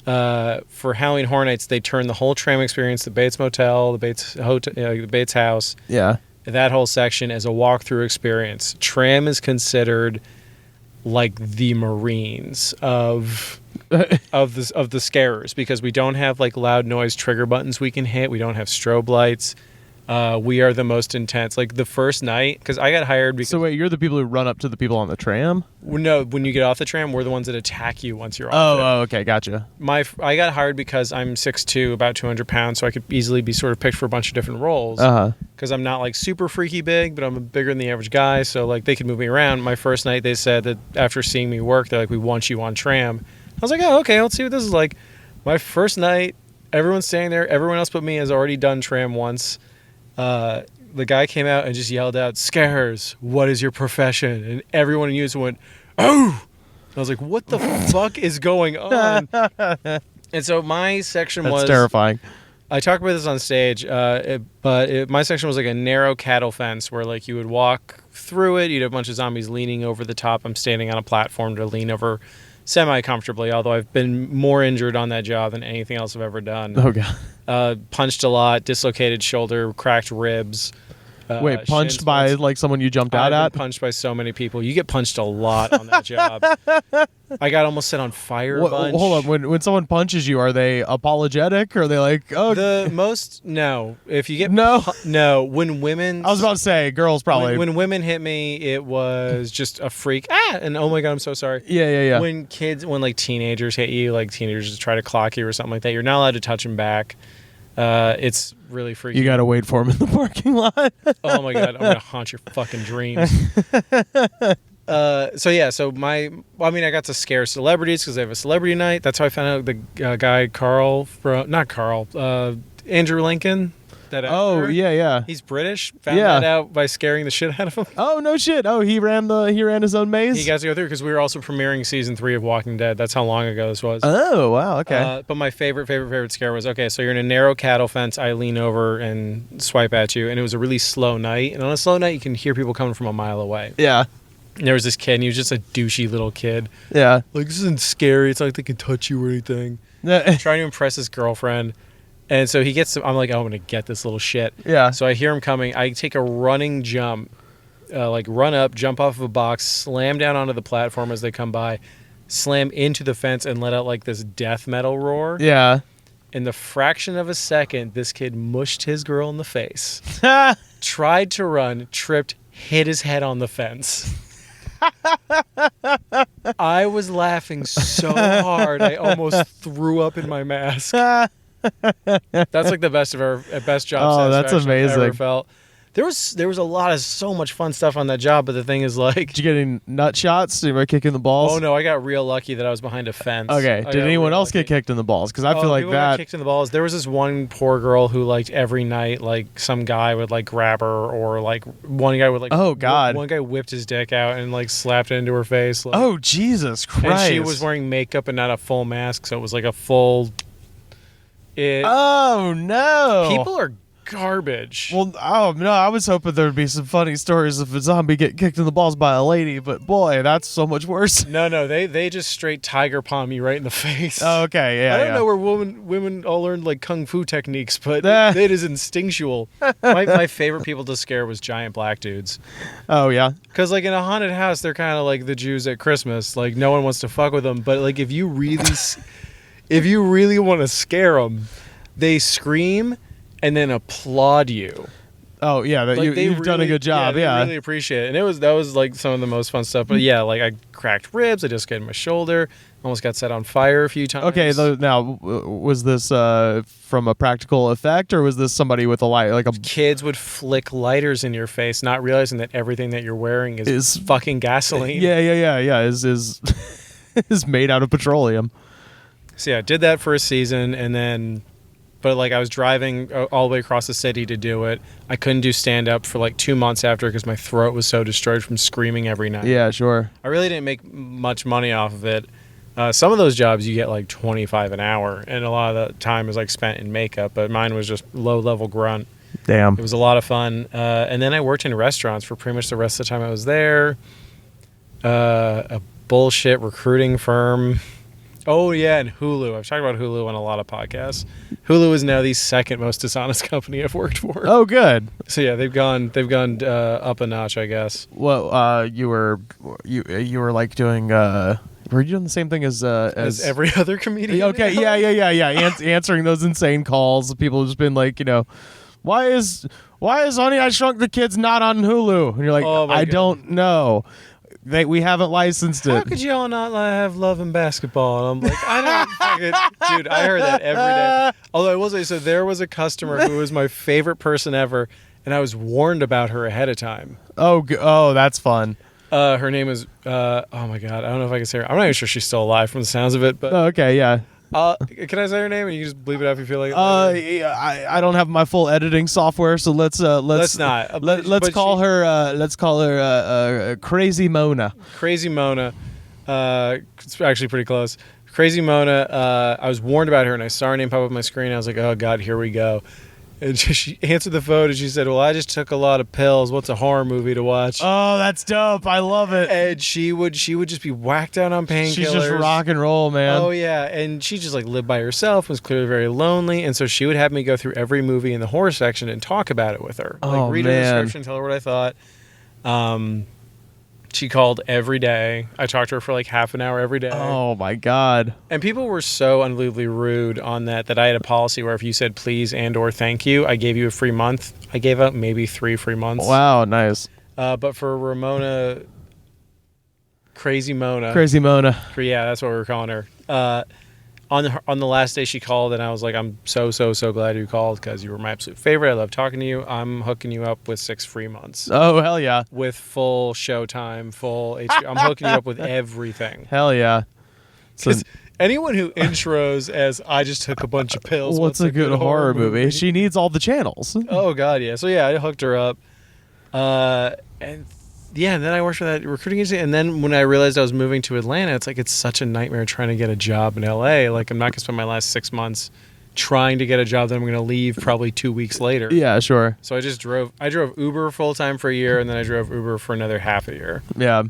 For Halloween Horror Nights, they turned the whole tram experience, the Bates Motel, the Bates Hotel, the Bates House, that whole section as a walkthrough experience. Tram is considered like the Marines of the scarers, because we don't have like loud noise trigger buttons we can hit. We don't have strobe lights. We are the most intense. Like the first night, because I got hired because... So wait, you're the people who run up to the people on the tram? No, when you get off the tram, we're the ones that attack you once you're off it. Oh, okay, gotcha. I got hired because I'm 6'2", about 200 pounds, so I could easily be sort of picked for a bunch of different roles. Because I'm not like super freaky big, but I'm bigger than the average guy, so like they could move me around. My first night, they said that after seeing me work, they're like, we want you on tram. I was like, oh, okay, let's see what this is like. My first night, everyone's standing there. Everyone else but me has already done tram once. The guy came out and just yelled out, "Scarers, what is your profession?" And everyone in unison went, "Oh!" I was like, what the fuck is going on? And so my section was... That's terrifying. I talked about this on stage, but my section was like a narrow cattle fence where like you would walk through it. You'd have a bunch of zombies leaning over the top. I'm standing on a platform to lean over semi-comfortably, although I've been more injured on that job than anything else I've ever done. Oh, God. Punched a lot, dislocated shoulder, cracked ribs. Wait, punched by like someone you jumped out I've at? been punched by so many people. You get punched a lot on that job. I got almost set on fire a bunch. Hold on. When someone punches you, are they apologetic? Or are they like, oh... No. If you get... No? When women... I was about to say, girls probably... When women hit me, it was just a freak. And oh my God, I'm so sorry. Yeah. When like teenagers hit you, like teenagers just try to clock you or something like that, you're not allowed to touch them back. It's really freaky. You gotta wait for him in the parking lot. Oh my God, I'm gonna haunt your fucking dreams. I got to scare celebrities because they have a celebrity night. That's how I found out the guy Andrew Lincoln. That actor. Oh yeah. He's British. Found that out by scaring the shit out of him. Oh no shit. Oh, he ran his own maze. He got to go through because we were also premiering season 3 of Walking Dead. That's how long ago this was. Oh wow. Okay. But my favorite scare was, okay, so you're in a narrow cattle fence. I lean over and swipe at you, and it was a really slow night. And on a slow night, you can hear people coming from a mile away. Yeah. And there was this kid, and he was just a douchey little kid. Yeah. Like, this isn't scary. It's not like they can touch you or anything. Trying to impress his girlfriend. And so I'm like, oh, I'm going to get this little shit. Yeah. So I hear him coming. I take a running jump, run up, jump off of a box, slam down onto the platform as they come by, slam into the fence, and let out like this death metal roar. Yeah. In the fraction of a second, this kid mushed his girl in the face, tried to run, tripped, hit his head on the fence. I was laughing so hard I almost threw up in my mask. That's like the best job that's satisfaction I've ever amazing. felt. There was a lot of so much fun stuff on that job, but the thing is, like, Did you get any nut shots? Did you kick in the balls? oh no, I got real lucky that I was behind a fence. Okay. I Did got anyone real else get lucky. kicked in the balls? Because I feel like People got that. kicked in the balls. There was this one poor girl who, like, every night, like, some guy would, like, grab her, or, like, one guy would, like, Oh, God. one guy whipped his dick out and, like, slapped it into her face. Like, Oh, Jesus Christ. and she was wearing makeup and not a full mask, so it was like a full. Oh no! People are garbage. Well, oh no! I was hoping there would be some funny stories of a zombie get kicked in the balls by a lady, but boy, that's so much worse. No, they just straight tiger palm you right in the face. Oh, okay, yeah. I don't yeah. know where women all learned like kung fu techniques, but Ah. it is instinctual. My favorite people to scare was giant black dudes. Oh yeah. Because, like, in a haunted house, they're kind of like the Jews at Christmas. Like, no one wants to fuck with them. But, like, if you really want to scare them, they scream and then applaud you. Oh yeah. That Like, you've done a good job. They Yeah. really appreciate it. And that was, like, some of the most fun stuff. But, yeah, like, I cracked ribs. I just got my shoulder. Almost got set on fire a few times. Okay. Now, was this from a practical effect, or was this somebody with a light, like a? Kids would flick lighters in your face, not realizing that everything that you're wearing is fucking gasoline. Yeah. Is is made out of petroleum. So yeah, did that for a season, and then, but like I was driving all the way across the city to do it. I couldn't do stand up for like 2 months after because my throat was so destroyed from screaming every night. Yeah, sure. I really didn't make much money off of it. Some of those jobs you get like $25 an hour, and a lot of the time is like spent in makeup. But mine was just low level grunt. Damn. It was a lot of fun, and then I worked in restaurants for pretty much the rest of the time I was there. A bullshit recruiting firm. Oh yeah, and Hulu. I've talked about Hulu on a lot of podcasts. Hulu is now the second most dishonest company I've worked for. Oh, good. So yeah, they've gone up a notch, I guess. Well, you were like doing. Were you doing the same thing as Every other comedian. Okay, yeah. Answering those insane calls. People have just been like, why is Honey I Shrunk the Kids not on Hulu? And you're like, Oh, my I God. don't know. We haven't licensed How it. could y'all not have love and basketball? And I'm like, I don't fucking, dude. I heard that every day. Although I will say, so there was a customer who was my favorite person ever, and I was warned about her ahead of time. Oh, that's fun. Her name is oh my god, I don't know if I can say her. I'm not even sure she's still alive from the sounds of it, but Oh, okay, yeah. can I say her name and you can just bleep it out if you feel like it? Yeah, I don't have my full editing software, so let's not. Let's But call her Crazy Mona. Crazy Mona. It's actually pretty close. Crazy Mona. I was warned about her, and I saw her name pop up on my screen. I was like, oh god, here we go. And she answered the phone, and she said, well, I just took a lot of pills. What's a horror movie to watch? Oh, that's dope. I love it. And she would just be whacked down on painkillers. She's just rock and roll, man. Oh yeah, and she just like lived by herself, was clearly very lonely, and so she would have me go through every movie in the horror section and talk about it with her. Oh, Like read her man. description, tell her what I thought. She called every day. I talked to her for like half an hour every day. Oh my god. And people were so unbelievably rude on that I had a policy where if you said please and or thank you, I gave you a free month. I gave out maybe 3 free months. Wow, nice. But for Ramona, Crazy Mona. Crazy Mona. Yeah, that's what we were calling her. On the last day she called, and I was like, I'm so glad you called because you were my absolute favorite. I love talking to you. I'm hooking you up with 6 free months. Oh, hell yeah. With full Showtime, full HBO. I'm hooking you up with everything. Hell yeah. So, Because anyone who intros as I just took a bunch of pills. what's a good horror movie? She needs all the channels. Oh god, yeah. So yeah, I hooked her up, and yeah, and then I worked for that recruiting agency. And then when I realized I was moving to Atlanta, it's such a nightmare trying to get a job in LA. Like I'm not gonna spend my last 6 months trying to get a job that I'm gonna leave probably 2 weeks later. Yeah, sure. So I drove Uber full time for a year, and then I drove Uber for another half a year. Yeah.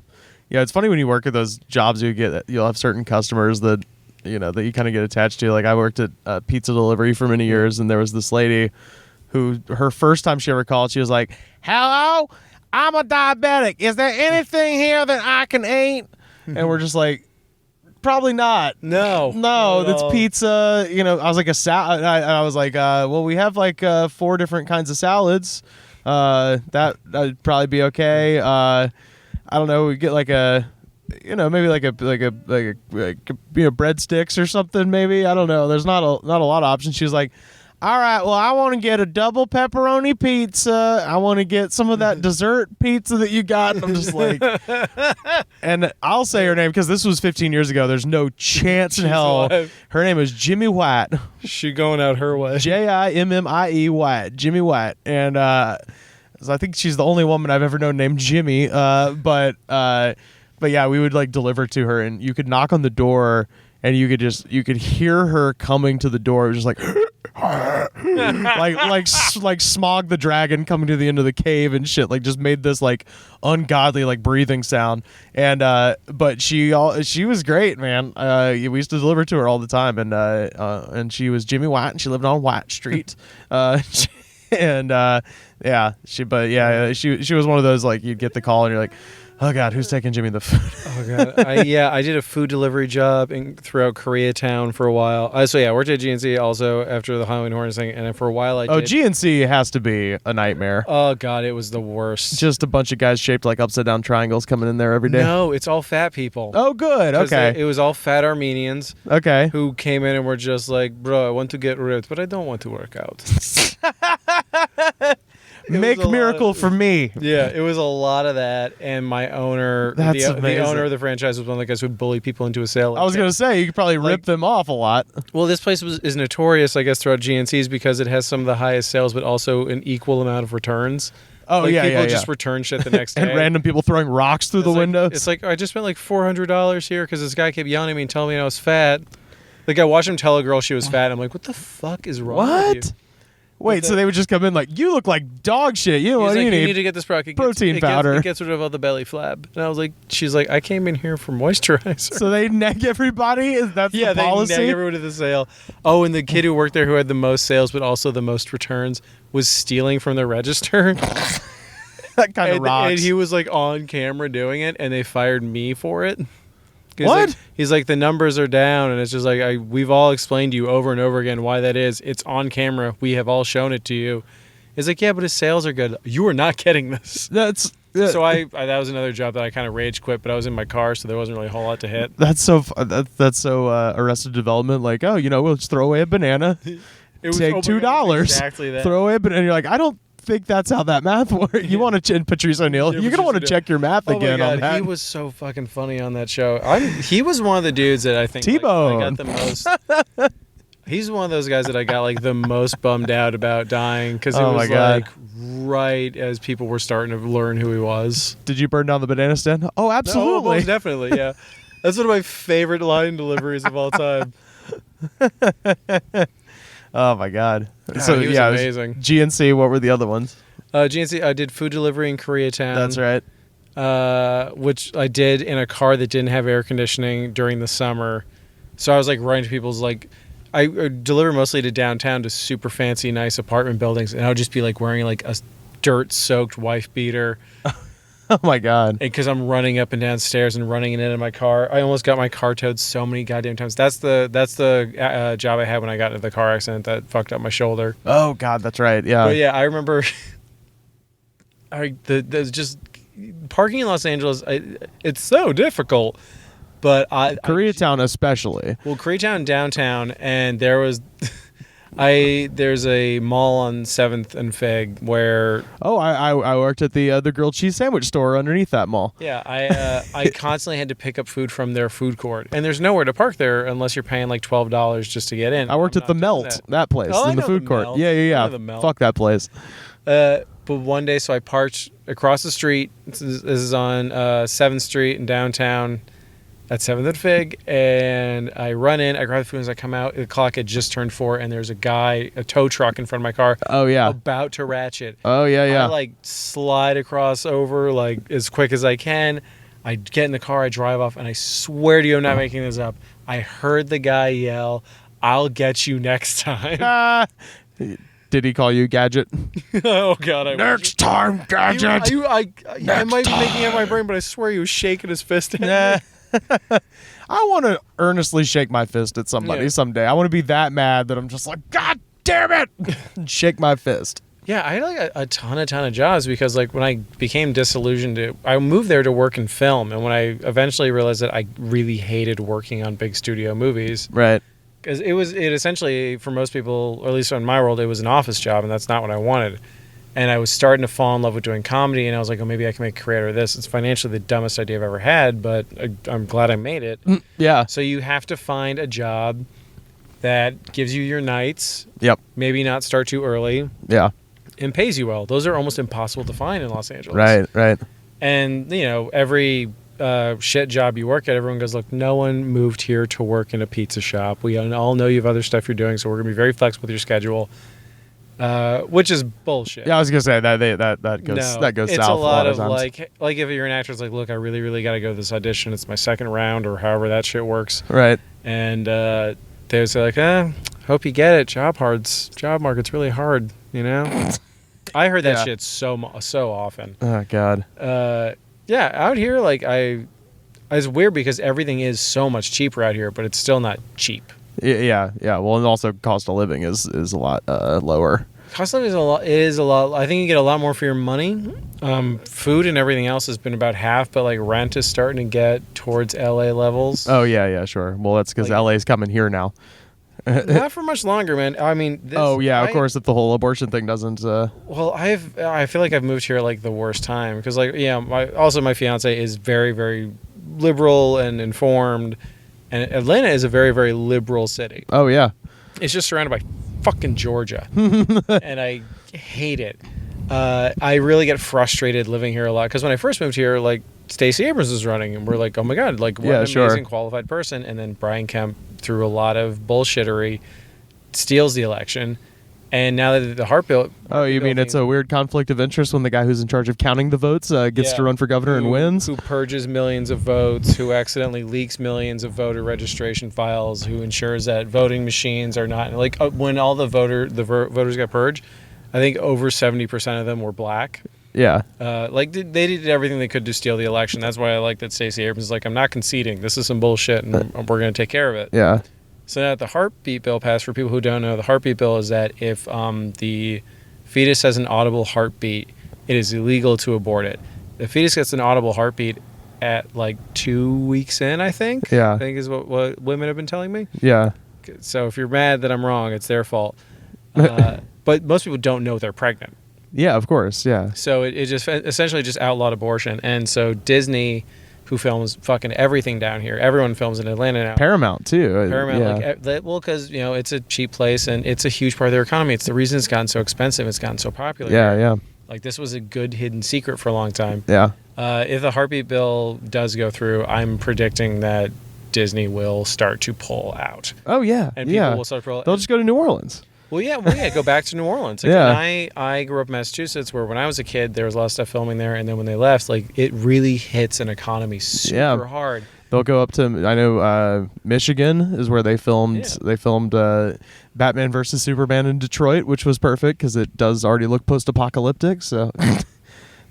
Yeah, it's funny when you work at those jobs you'll have certain customers that that you kind of get attached to. Like I worked at pizza delivery for many years, and there was this lady who her first time she ever called, she was like, "Hello, I'm a diabetic. Is there anything here that I can eat?" And we're just like, probably not. No. No, Not at that's all. pizza. You know, I was like a salad. I was like, well, we have like 4 different kinds of salads. That'd probably be okay. I don't know. We get like a, you know, maybe like a breadsticks or something. Maybe, I don't know. There's not a lot of options. She was like, all right, well, I want to get a double pepperoni pizza. I want to get some of that dessert pizza that you got. And I'm just like, and I'll say her name because this was 15 years ago. There's no chance in hell. alive. Her name is Jimmy White. She going out her way. Jimmie White. Jimmy White. And so I think she's the only woman I've ever known named Jimmy. But yeah, we would like deliver to her, and you could knock on the door, and you could hear her coming to the door. It was just like. like Smog the dragon coming to the end of the cave and shit, like just made this like ungodly like breathing sound. And but she was great, man. We used to deliver to her all the time, and she was Jimmy White, and she lived on White Street. And she was one of those, like, you'd get the call and you're like, oh God, who's taking Jimmy the food? Oh God, I did a food delivery job throughout Koreatown for a while. I worked at GNC also after the Halloween Horns thing, and then for a while I did. Oh, GNC has to be a nightmare. Oh God, it was the worst. Just a bunch of guys shaped like upside down triangles coming in there every day. No, it's all fat people. Oh, good. 'Cause Okay. it was all fat Armenians Okay. who came in and were just like, bro, I want to get ripped, but I don't want to work out. Make was a miracle lot of- for me. Yeah, it was a lot of that, and my owner, That's the amazing. owner of the franchise, was one of the guys who would bully people into a sale. Like I was going to say, you could probably Like- rip them off a lot. Well, this place is notorious, I guess, throughout GNCs because it has some of the highest sales, but also an equal amount of returns. Oh, Like, yeah, people yeah, just yeah. return shit the next day. And random people throwing rocks through the It's like- windows. It's like, I just spent like $400 here because this guy kept yelling at me and telling me I was fat. Like, I watched him tell a girl she was fat. I'm like, what the fuck is wrong with what? you? Wait, so they would just come in like, you look like dog shit. You know He's what like, you you need? need to get this product. Protein powder. It gets rid of all the belly flab. And I was like, she's like, I came in here for moisturizer. So they neg everybody? That's Yeah, the they policy? nag everyone to the sale. Oh, and the kid who worked there who had the most sales but also the most returns was stealing from the register. That kind of and, rocks. and he was like on camera doing it, and they fired me for it. He's What? Like, he's like, the numbers are down, and it's just like, we've all explained to you over and over again why that is. It's on camera. We have all shown it to you. He's like, yeah, but his sales are good. You are not getting this. That's So I that was another job that I kind of rage quit, but I was in my car, so there wasn't really a whole lot to hit. that's so Arrested Development. Like, oh, you know, we'll just throw away a banana, It was take $2, Exactly that. throw away a banana. And you're like, I don't think that's how that math works. You want to, and Patrice O'Neill, Yeah, you're gonna Patrice want to O'Neill. check your math Oh again my God, on that. he was so fucking funny on that show. He was one of the dudes that I think T-Bone. I got the most. He's one of those guys that I got like the most bummed out about dying because it Oh my was God. like right as people were starting to learn who he was. Did you burn down the banana stand? Oh, Oh, absolutely. most definitely, yeah. That's one of my favorite line deliveries of all time. Oh my God. So he was it was amazing. GNC. What were the other ones? GNC, I did food delivery in Koreatown. That's right. Which I did in a car that didn't have air conditioning during the summer. So I was like running to people's like, I deliver mostly to downtown to super fancy, nice apartment buildings, and I would just be like wearing like a dirt-soaked wife beater, Oh my God. because I'm running up and down stairs and running in and out of my car. I almost got my car towed so many goddamn times. That's the job I had when I got into the car accident that fucked up my shoulder. Oh God, that's right. Yeah. But yeah, I remember. There's just parking in Los Angeles. It's so difficult. But Koreatown especially. Well, Koreatown downtown, and there's a mall on 7th and Fig where Oh, I worked at the grilled cheese sandwich store underneath that mall. I constantly had to pick up food from their food court, and there's nowhere to park there unless you're paying like $12 just to get in. I worked I'm at the not doing Melt, that place, Oh, I in the know food the court. Melt. Yeah, I yeah. know the Melt. Fuck that place. But one day, so I parked across the street. This is on 7th Street in downtown at 7th and Fig, and I run in, I grab the food, as I come out, the clock had just turned 4, and there's a tow truck in front of my car Oh yeah. about to ratchet. Oh yeah, yeah. I like slide across over like as quick as I can. I get in the car, I drive off, and I swear to you, I'm not making this up. I heard the guy yell, "I'll get you next time." Ah. Did he call you Gadget? Oh God! I wish. time, I might be making it in my brain, but I swear he was shaking his fist at me. I want to earnestly shake my fist at somebody someday. I want to be that mad that I'm just like, God damn it, and shake my fist. Yeah, I had like a ton of jobs because like when I became disillusioned, I moved there to work in film, and when I eventually realized that I really hated working on big studio movies, Right. because it essentially for most people, or at least in my world, it was an office job, and that's not what I wanted. And I was starting to fall in love with doing comedy, and I was like, oh, maybe I can make a career out of this. It's financially the dumbest idea I've ever had, but I'm glad I made it. Yeah. So you have to find a job that gives you your nights, Yep. maybe not start too early, Yeah. and pays you well. Those are almost impossible to find in Los Angeles. Right. And, every shit job you work at, everyone goes, look, no one moved here to work in a pizza shop. We all know you have other stuff you're doing, so we're going to be very flexible with your schedule. Which is bullshit. Yeah, I was gonna say that goes it's south a lot of times. like if you're an actor, it's like, look, I really got to go to this audition. It's my second round, or however that shit works. Right. And they would say like, hope you get it. Job market's really hard. I heard that shit so often. Oh God. Yeah, out here, like it's weird because everything is so much cheaper out here, but it's still not cheap. Yeah. Well, and also cost of living is a lot lower. Cost of living is a lot. I think you get a lot more for your money. Food and everything else has been about half, but like rent is starting to get towards LA levels. Oh yeah, sure. Well, that's because LA's coming here now. Not for much longer, man. I mean, of course, if the whole abortion thing doesn't. Well, I feel like I've moved here like the worst time because my fiance is very, very liberal and informed, and Atlanta is a very, very liberal city. Oh yeah. It's just surrounded by fucking Georgia, and I hate it. I really get frustrated living here a lot because when I first moved here, like Stacey Abrams was running, and we're like, oh my god, like what an amazing qualified person. And then Brian Kemp, through a lot of bullshittery, steals the election. And now that the Hart bill, you mean it's a weird conflict of interest when the guy who's in charge of counting the votes gets to run for governor and wins? Who purges millions of votes, who accidentally leaks millions of voter registration files, who ensures that voting machines are not like when all the voters got purged, I think over 70% of them were black. Yeah. They did everything they could to steal the election. That's why I like that Stacey Abrams is like, I'm not conceding. This is some bullshit, and we're going to take care of it. Yeah. So now the heartbeat bill passed. For people who don't know, the heartbeat bill is that if the fetus has an audible heartbeat, it is illegal to abort it. The fetus gets an audible heartbeat at like 2 weeks in, I think. Yeah. I think is what women have been telling me. Yeah. So if you're mad that I'm wrong, it's their fault. But most people don't know they're pregnant. Yeah, of course. Yeah. So it just essentially just outlawed abortion. And so Disney, who films fucking everything down here, everyone films in Atlanta now. Paramount too. Paramount, because it's a cheap place and it's a huge part of their economy. It's the reason it's gotten so expensive. It's gotten so popular. Yeah. Like this was a good hidden secret for a long time. Yeah. If the heartbeat bill does go through, I'm predicting that Disney will start to pull out. Oh yeah. And people will start to pull out. They'll just go to New Orleans. Well, yeah, go back to New Orleans. Like, and I grew up in Massachusetts, where when I was a kid, there was a lot of stuff filming there, and then when they left, like it really hits an economy super hard. They'll go up to Michigan is where they filmed. Yeah. They filmed Batman versus Superman in Detroit, which was perfect because it does already look post-apocalyptic. So.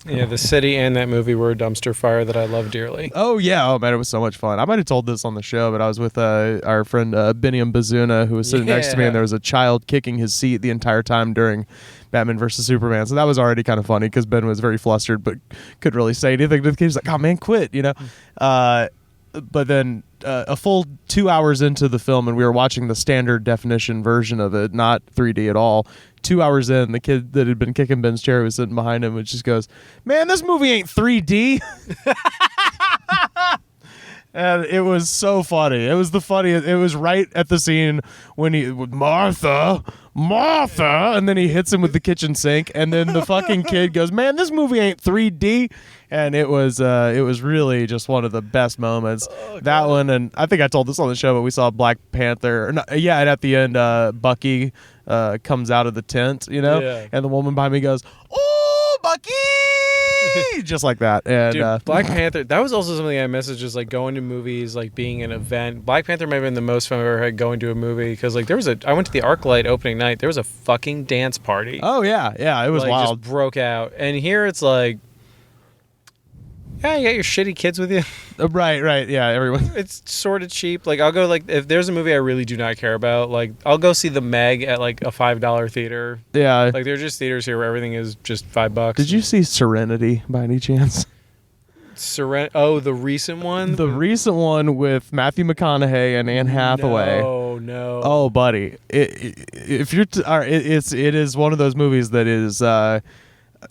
Yeah, the city and that movie were a dumpster fire that I love dearly. Oh, yeah. Oh, man, it was so much fun. I might have told this on the show, but I was with our friend Biniam Bazuna, who was sitting next to me, and there was a child kicking his seat the entire time during Batman versus Superman. So that was already kind of funny because Ben was very flustered but couldn't really say anything to the kid. He's like, oh, man, quit, But then a full 2 hours into the film, and we were watching the standard definition version of it, not 3D at all. 2 hours in, the kid that had been kicking Ben's chair was sitting behind him and just goes, man, this movie ain't 3D. And it was so funny. It was the funniest. It was right at the scene when Martha, and then he hits him with the kitchen sink, and then the fucking kid goes, man, this movie ain't 3D. And it was really just one of the best moments. That one, and I think I told this on the show, but we saw Black Panther. And at the end, Bucky comes out of the tent, and the woman behind me goes, oh, Bucky! Just like that. And dude, Black Panther, that was also something I messaged, just like going to movies, like being an event. Black Panther may have been the most fun I've ever had going to a movie, because like I went to the ArcLight opening night, there was a fucking dance party. Oh yeah, it was wild. Just broke out. And here it's like, yeah, you got your shitty kids with you. Right. Yeah, everyone. It's sort of cheap. Like I'll go like if there's a movie I really do not care about, like I'll go see The Meg at like a $5 theater. Yeah. Like there's just theaters here where everything is just $5. Did you see Serenity by any chance? Oh, the recent one. The recent one with Matthew McConaughey and Anne Hathaway. No. Oh, buddy, if you're, it is one of those movies that is.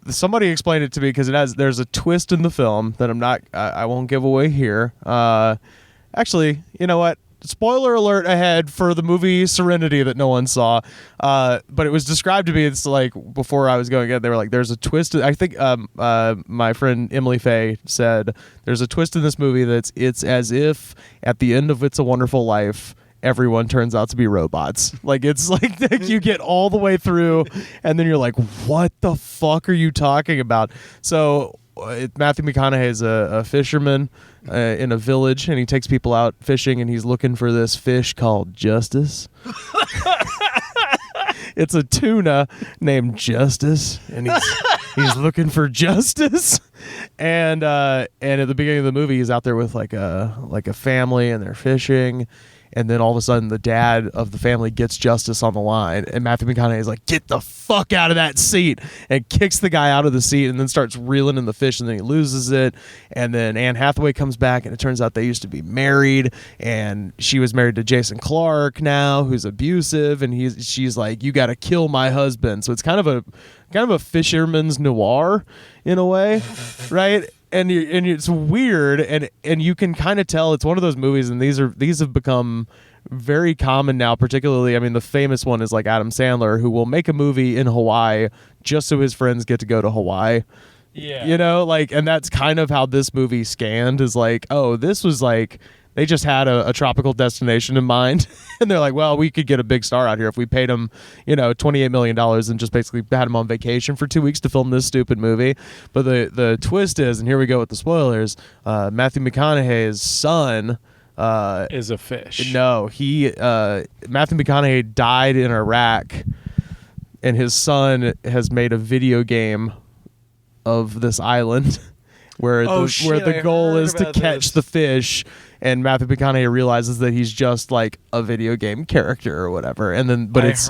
Somebody explained it to me because there's a twist in the film that I won't give away here. Actually, you know what? Spoiler alert ahead for the movie Serenity that no one saw. But it was described to me, it's like before I was going in, they were like, there's a twist. I think my friend Emily Faye said there's a twist in this movie it's as if at the end of It's a Wonderful Life, everyone turns out to be robots. Like it's like you get all the way through and then you're like, what the fuck are you talking about? So Matthew McConaughey is a fisherman in a village, and he takes people out fishing, and he's looking for this fish called Justice. It's a tuna named Justice, and he's looking for justice. And at the beginning of the movie, he's out there with like a family, and they're fishing. And then all of a sudden, the dad of the family gets justice on the line. And Matthew McConaughey is like, get the fuck out of that seat. And kicks the guy out of the seat and then starts reeling in the fish. And then he loses it. And then Anne Hathaway comes back. And it turns out they used to be married. And she was married to Jason Clarke now, who's abusive. And she's like, you got to kill my husband. So it's kind of a fisherman's noir in a way, right? And it's weird, and you can kind of tell it's one of those movies, and these have become very common now. Particularly, I mean, the famous one is like Adam Sandler, who will make a movie in Hawaii just so his friends get to go to Hawaii. Yeah, you know, like, and that's kind of how this movie scanned. Is like, oh, this was like they just had a tropical destination in mind, and they're like, well, we could get a big star out here if we paid him, $28 million and just basically had him on vacation for 2 weeks to film this stupid movie. But the twist is, and here we go with the spoilers, Matthew McConaughey's son is a fish. No, Matthew McConaughey died in Iraq, and his son has made a video game of this island where the goal is to catch the fish. And Matthew McConaughey realizes that he's just like a video game character or whatever, and then but it's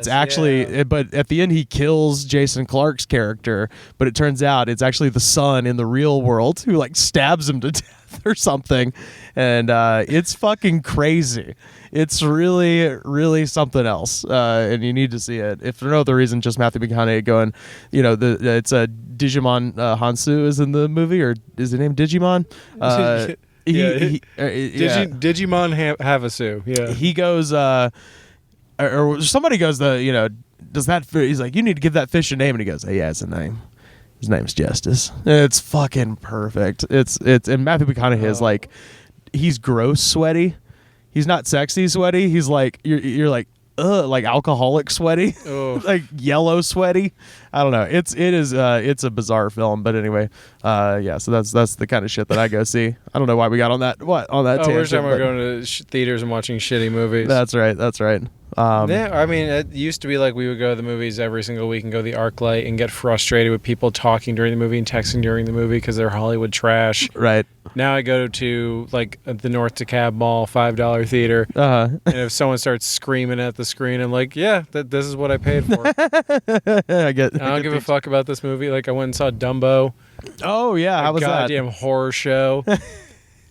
actually but at the end he kills Jason Clarke's character, but it turns out it's actually the son in the real world who like stabs him to death or something, and it's fucking crazy. It's really, really something else, and you need to see it. If for no other reason, just Matthew McConaughey going, it's a Digimon Hansu is in the movie, or is the name Digimon? Digimon Havasu. Yeah, he goes, or somebody goes, does that? He's like, you need to give that fish a name, and he goes, hey, yeah, it's a name. His name's Justice. It's fucking perfect. It's and Matthew McConaughey is like, he's gross sweaty. He's not sexy sweaty. He's like you're like like alcoholic sweaty, like yellow sweaty. I don't know. It's a bizarre film, but anyway, yeah. So that's the kind of shit that I go see. I don't know why we got on that. What on that? We're talking about going to theaters and watching shitty movies. That's right. Yeah, I mean, it used to be like we would go to the movies every single week and go to the ArcLight and get frustrated with people talking during the movie and texting during the movie because they're Hollywood trash. Right. Now I go to like the North DeKalb Mall $5 theater, and if someone starts screaming at the screen, I'm like, yeah, this is what I paid for. I don't give a fuck about this movie. Like I went and saw Dumbo. Oh yeah, how was that? Goddamn horror show.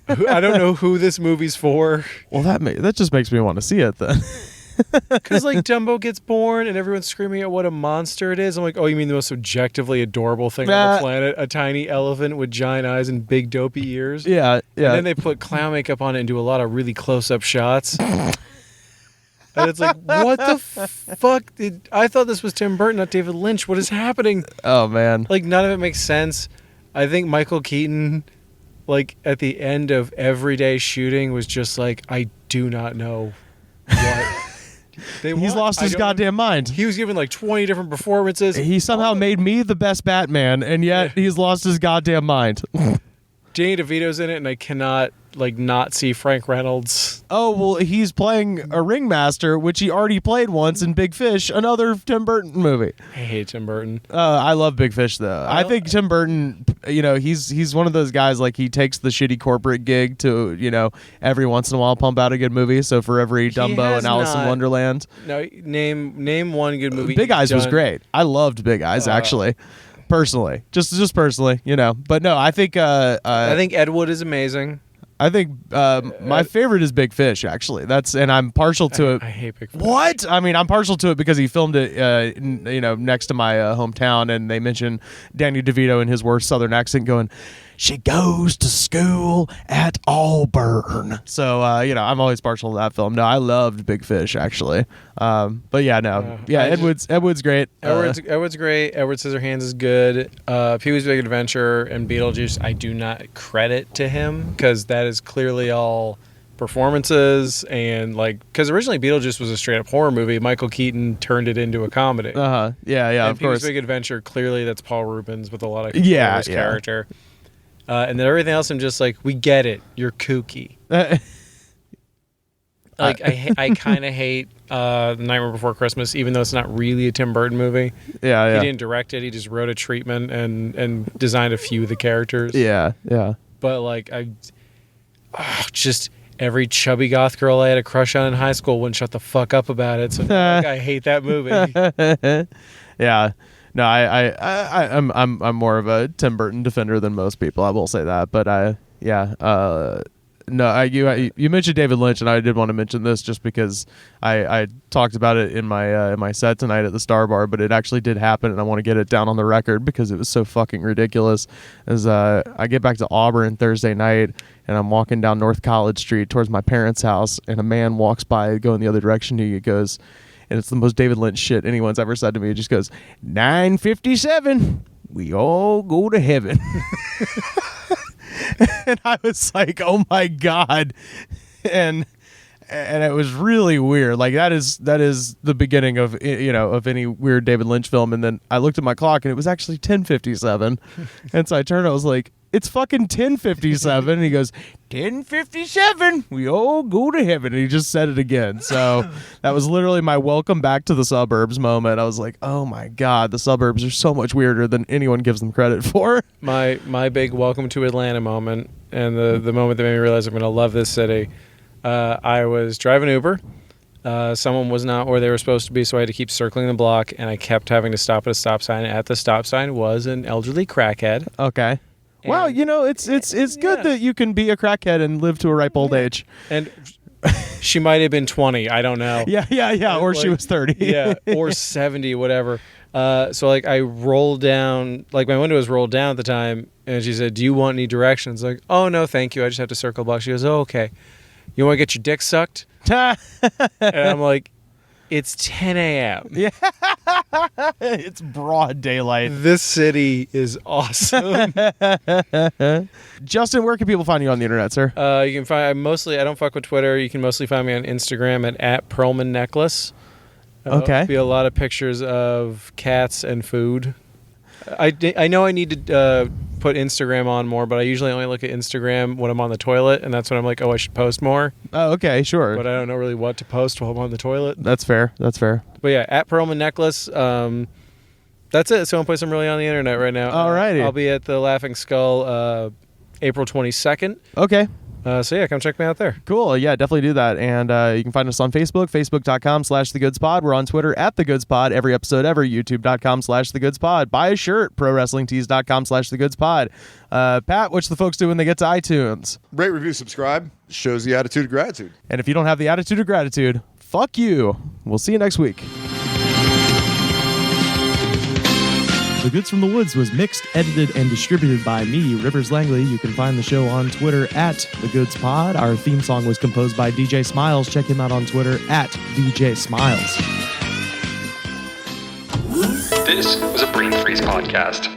I don't know who this movie's for. Well, that just makes me want to see it then. Because like Dumbo gets born and everyone's screaming at what a monster it is. I'm like, oh, you mean the most objectively adorable thing on the planet? A tiny elephant with giant eyes and big dopey ears? Yeah. And then they put clown makeup on it and do a lot of really close-up shots. And it's like, what the fuck? I thought this was Tim Burton, not David Lynch. What is happening? Oh, man. Like, none of it makes sense. I think Michael Keaton, like, at the end of Everyday Shooting was just like, I do not know what... He's lost his goddamn mind. He was given like 20 different performances. He somehow made me the best Batman, and yet he's lost his goddamn mind. Danny DeVito's in it, and I cannot like not see Frank Reynolds Oh, well, he's playing a ringmaster, which he already played once in Big Fish, another Tim Burton movie. I hate Tim Burton. I love Big Fish, though. I think Tim Burton, he's one of those guys, like, he takes the shitty corporate gig to, every once in a while pump out a good movie. So for every Dumbo and Alice in Wonderland. No, name one good movie. Big Eyes was great. I loved Big Eyes, actually. Personally. Just personally, But no, I think... I think Ed Wood is amazing. I think my favorite is Big Fish, actually. And I'm partial to it. I hate Big Fish. What? I mean, I'm partial to it because he filmed it, next to my hometown, and they mention Danny DeVito in his worst Southern accent going, "She goes to school at Auburn." So, I'm always partial to that film. No, I loved Big Fish, actually. But yeah, no. Edward's great. Edward's great. Edward Scissorhands is good. Pee-wee's Big Adventure and Beetlejuice, I do not credit to him because that is clearly all performances and because originally Beetlejuice was a straight up horror movie. Michael Keaton turned it into a comedy. Yeah, and of course. Pee-wee's Big Adventure, clearly that's Paul Rubens with a lot of control of his character. And then everything else, I'm just like, we get it. You're kooky. I kind of hate The Nightmare Before Christmas, even though it's not really a Tim Burton movie. Yeah. He didn't direct it. He just wrote a treatment and designed a few of the characters. Yeah. But just every chubby goth girl I had a crush on in high school wouldn't shut the fuck up about it. So I hate that movie. Yeah. No, I'm more of a Tim Burton defender than most people. I will say that, but you mentioned David Lynch, and I did want to mention this just because I talked about it in my set tonight at the Star Bar, but it actually did happen, and I want to get it down on the record because it was so fucking ridiculous. As I get back to Auburn Thursday night, and I'm walking down North College Street towards my parents' house, and a man walks by going the other direction. He goes. And it's the most David Lynch shit anyone's ever said to me. It just goes, 9:57, we all go to heaven. And I was like, oh my God. And it was really weird. Like that is the beginning of of any weird David Lynch film. And then I looked at my clock and it was actually 10:57. And so I turned, I was like, it's fucking 10:57. And he goes, 10:57, we all go to heaven. And he just said it again. So that was literally my welcome back to the suburbs moment. I was like, oh my God, the suburbs are so much weirder than anyone gives them credit for. My big welcome to Atlanta moment, and the moment that made me realize I'm going to love this city. I was driving Uber. Someone was not where they were supposed to be, so I had to keep circling the block, and I kept having to stop at a stop sign. At the stop sign was an elderly crackhead. Okay. Wow, it's good that you can be a crackhead and live to a ripe old age. And she might have been 20, I don't know. Yeah, or she was 30. Yeah, or 70, whatever. So I rolled down, my window was rolled down at the time, and she said, "Do you want any directions?" Like, "Oh, no, thank you. I just have to circle the block." She goes, "Oh, okay. You want to get your dick sucked?" And I'm like, it's 10 a.m. Yeah. It's broad daylight. This city is awesome. Justin, where can people find you on the internet, sir? You can find, I don't fuck with Twitter. You can mostly find me on Instagram at Perlman Necklace. Okay. Be a lot of pictures of cats and food. I know I need to put Instagram on more, but I usually only look at Instagram when I'm on the toilet, and that's when I'm like, oh, I should post more. Oh, okay, sure. But I don't know really what to post while I'm on the toilet. That's fair. But yeah, at Perlman Necklace. That's it. It's the only place I'm really on the internet right now. Alrighty. I'll be at the Laughing Skull April 22nd. Okay. So yeah, come check me out there. Cool. Yeah, definitely do that. And you can find us on Facebook, facebook.com/TheGoodsPod. We're on Twitter @TheGoodsPod. Every episode ever, youtube.com/TheGoodsPod. Buy a shirt, prowrestlingtees.com/TheGoodsPod. Pat, what's the folks do when they get to iTunes? Rate, review, subscribe. Shows the attitude of gratitude. And if you don't have the attitude of gratitude, fuck you. We'll see you next week. The Goods from the Woods was mixed, edited, and distributed by me, Rivers Langley. You can find the show on Twitter @TheGoodsPod. Our theme song was composed by DJ Smiles. Check him out on Twitter @DJ Smiles. This was a Brain Freeze podcast.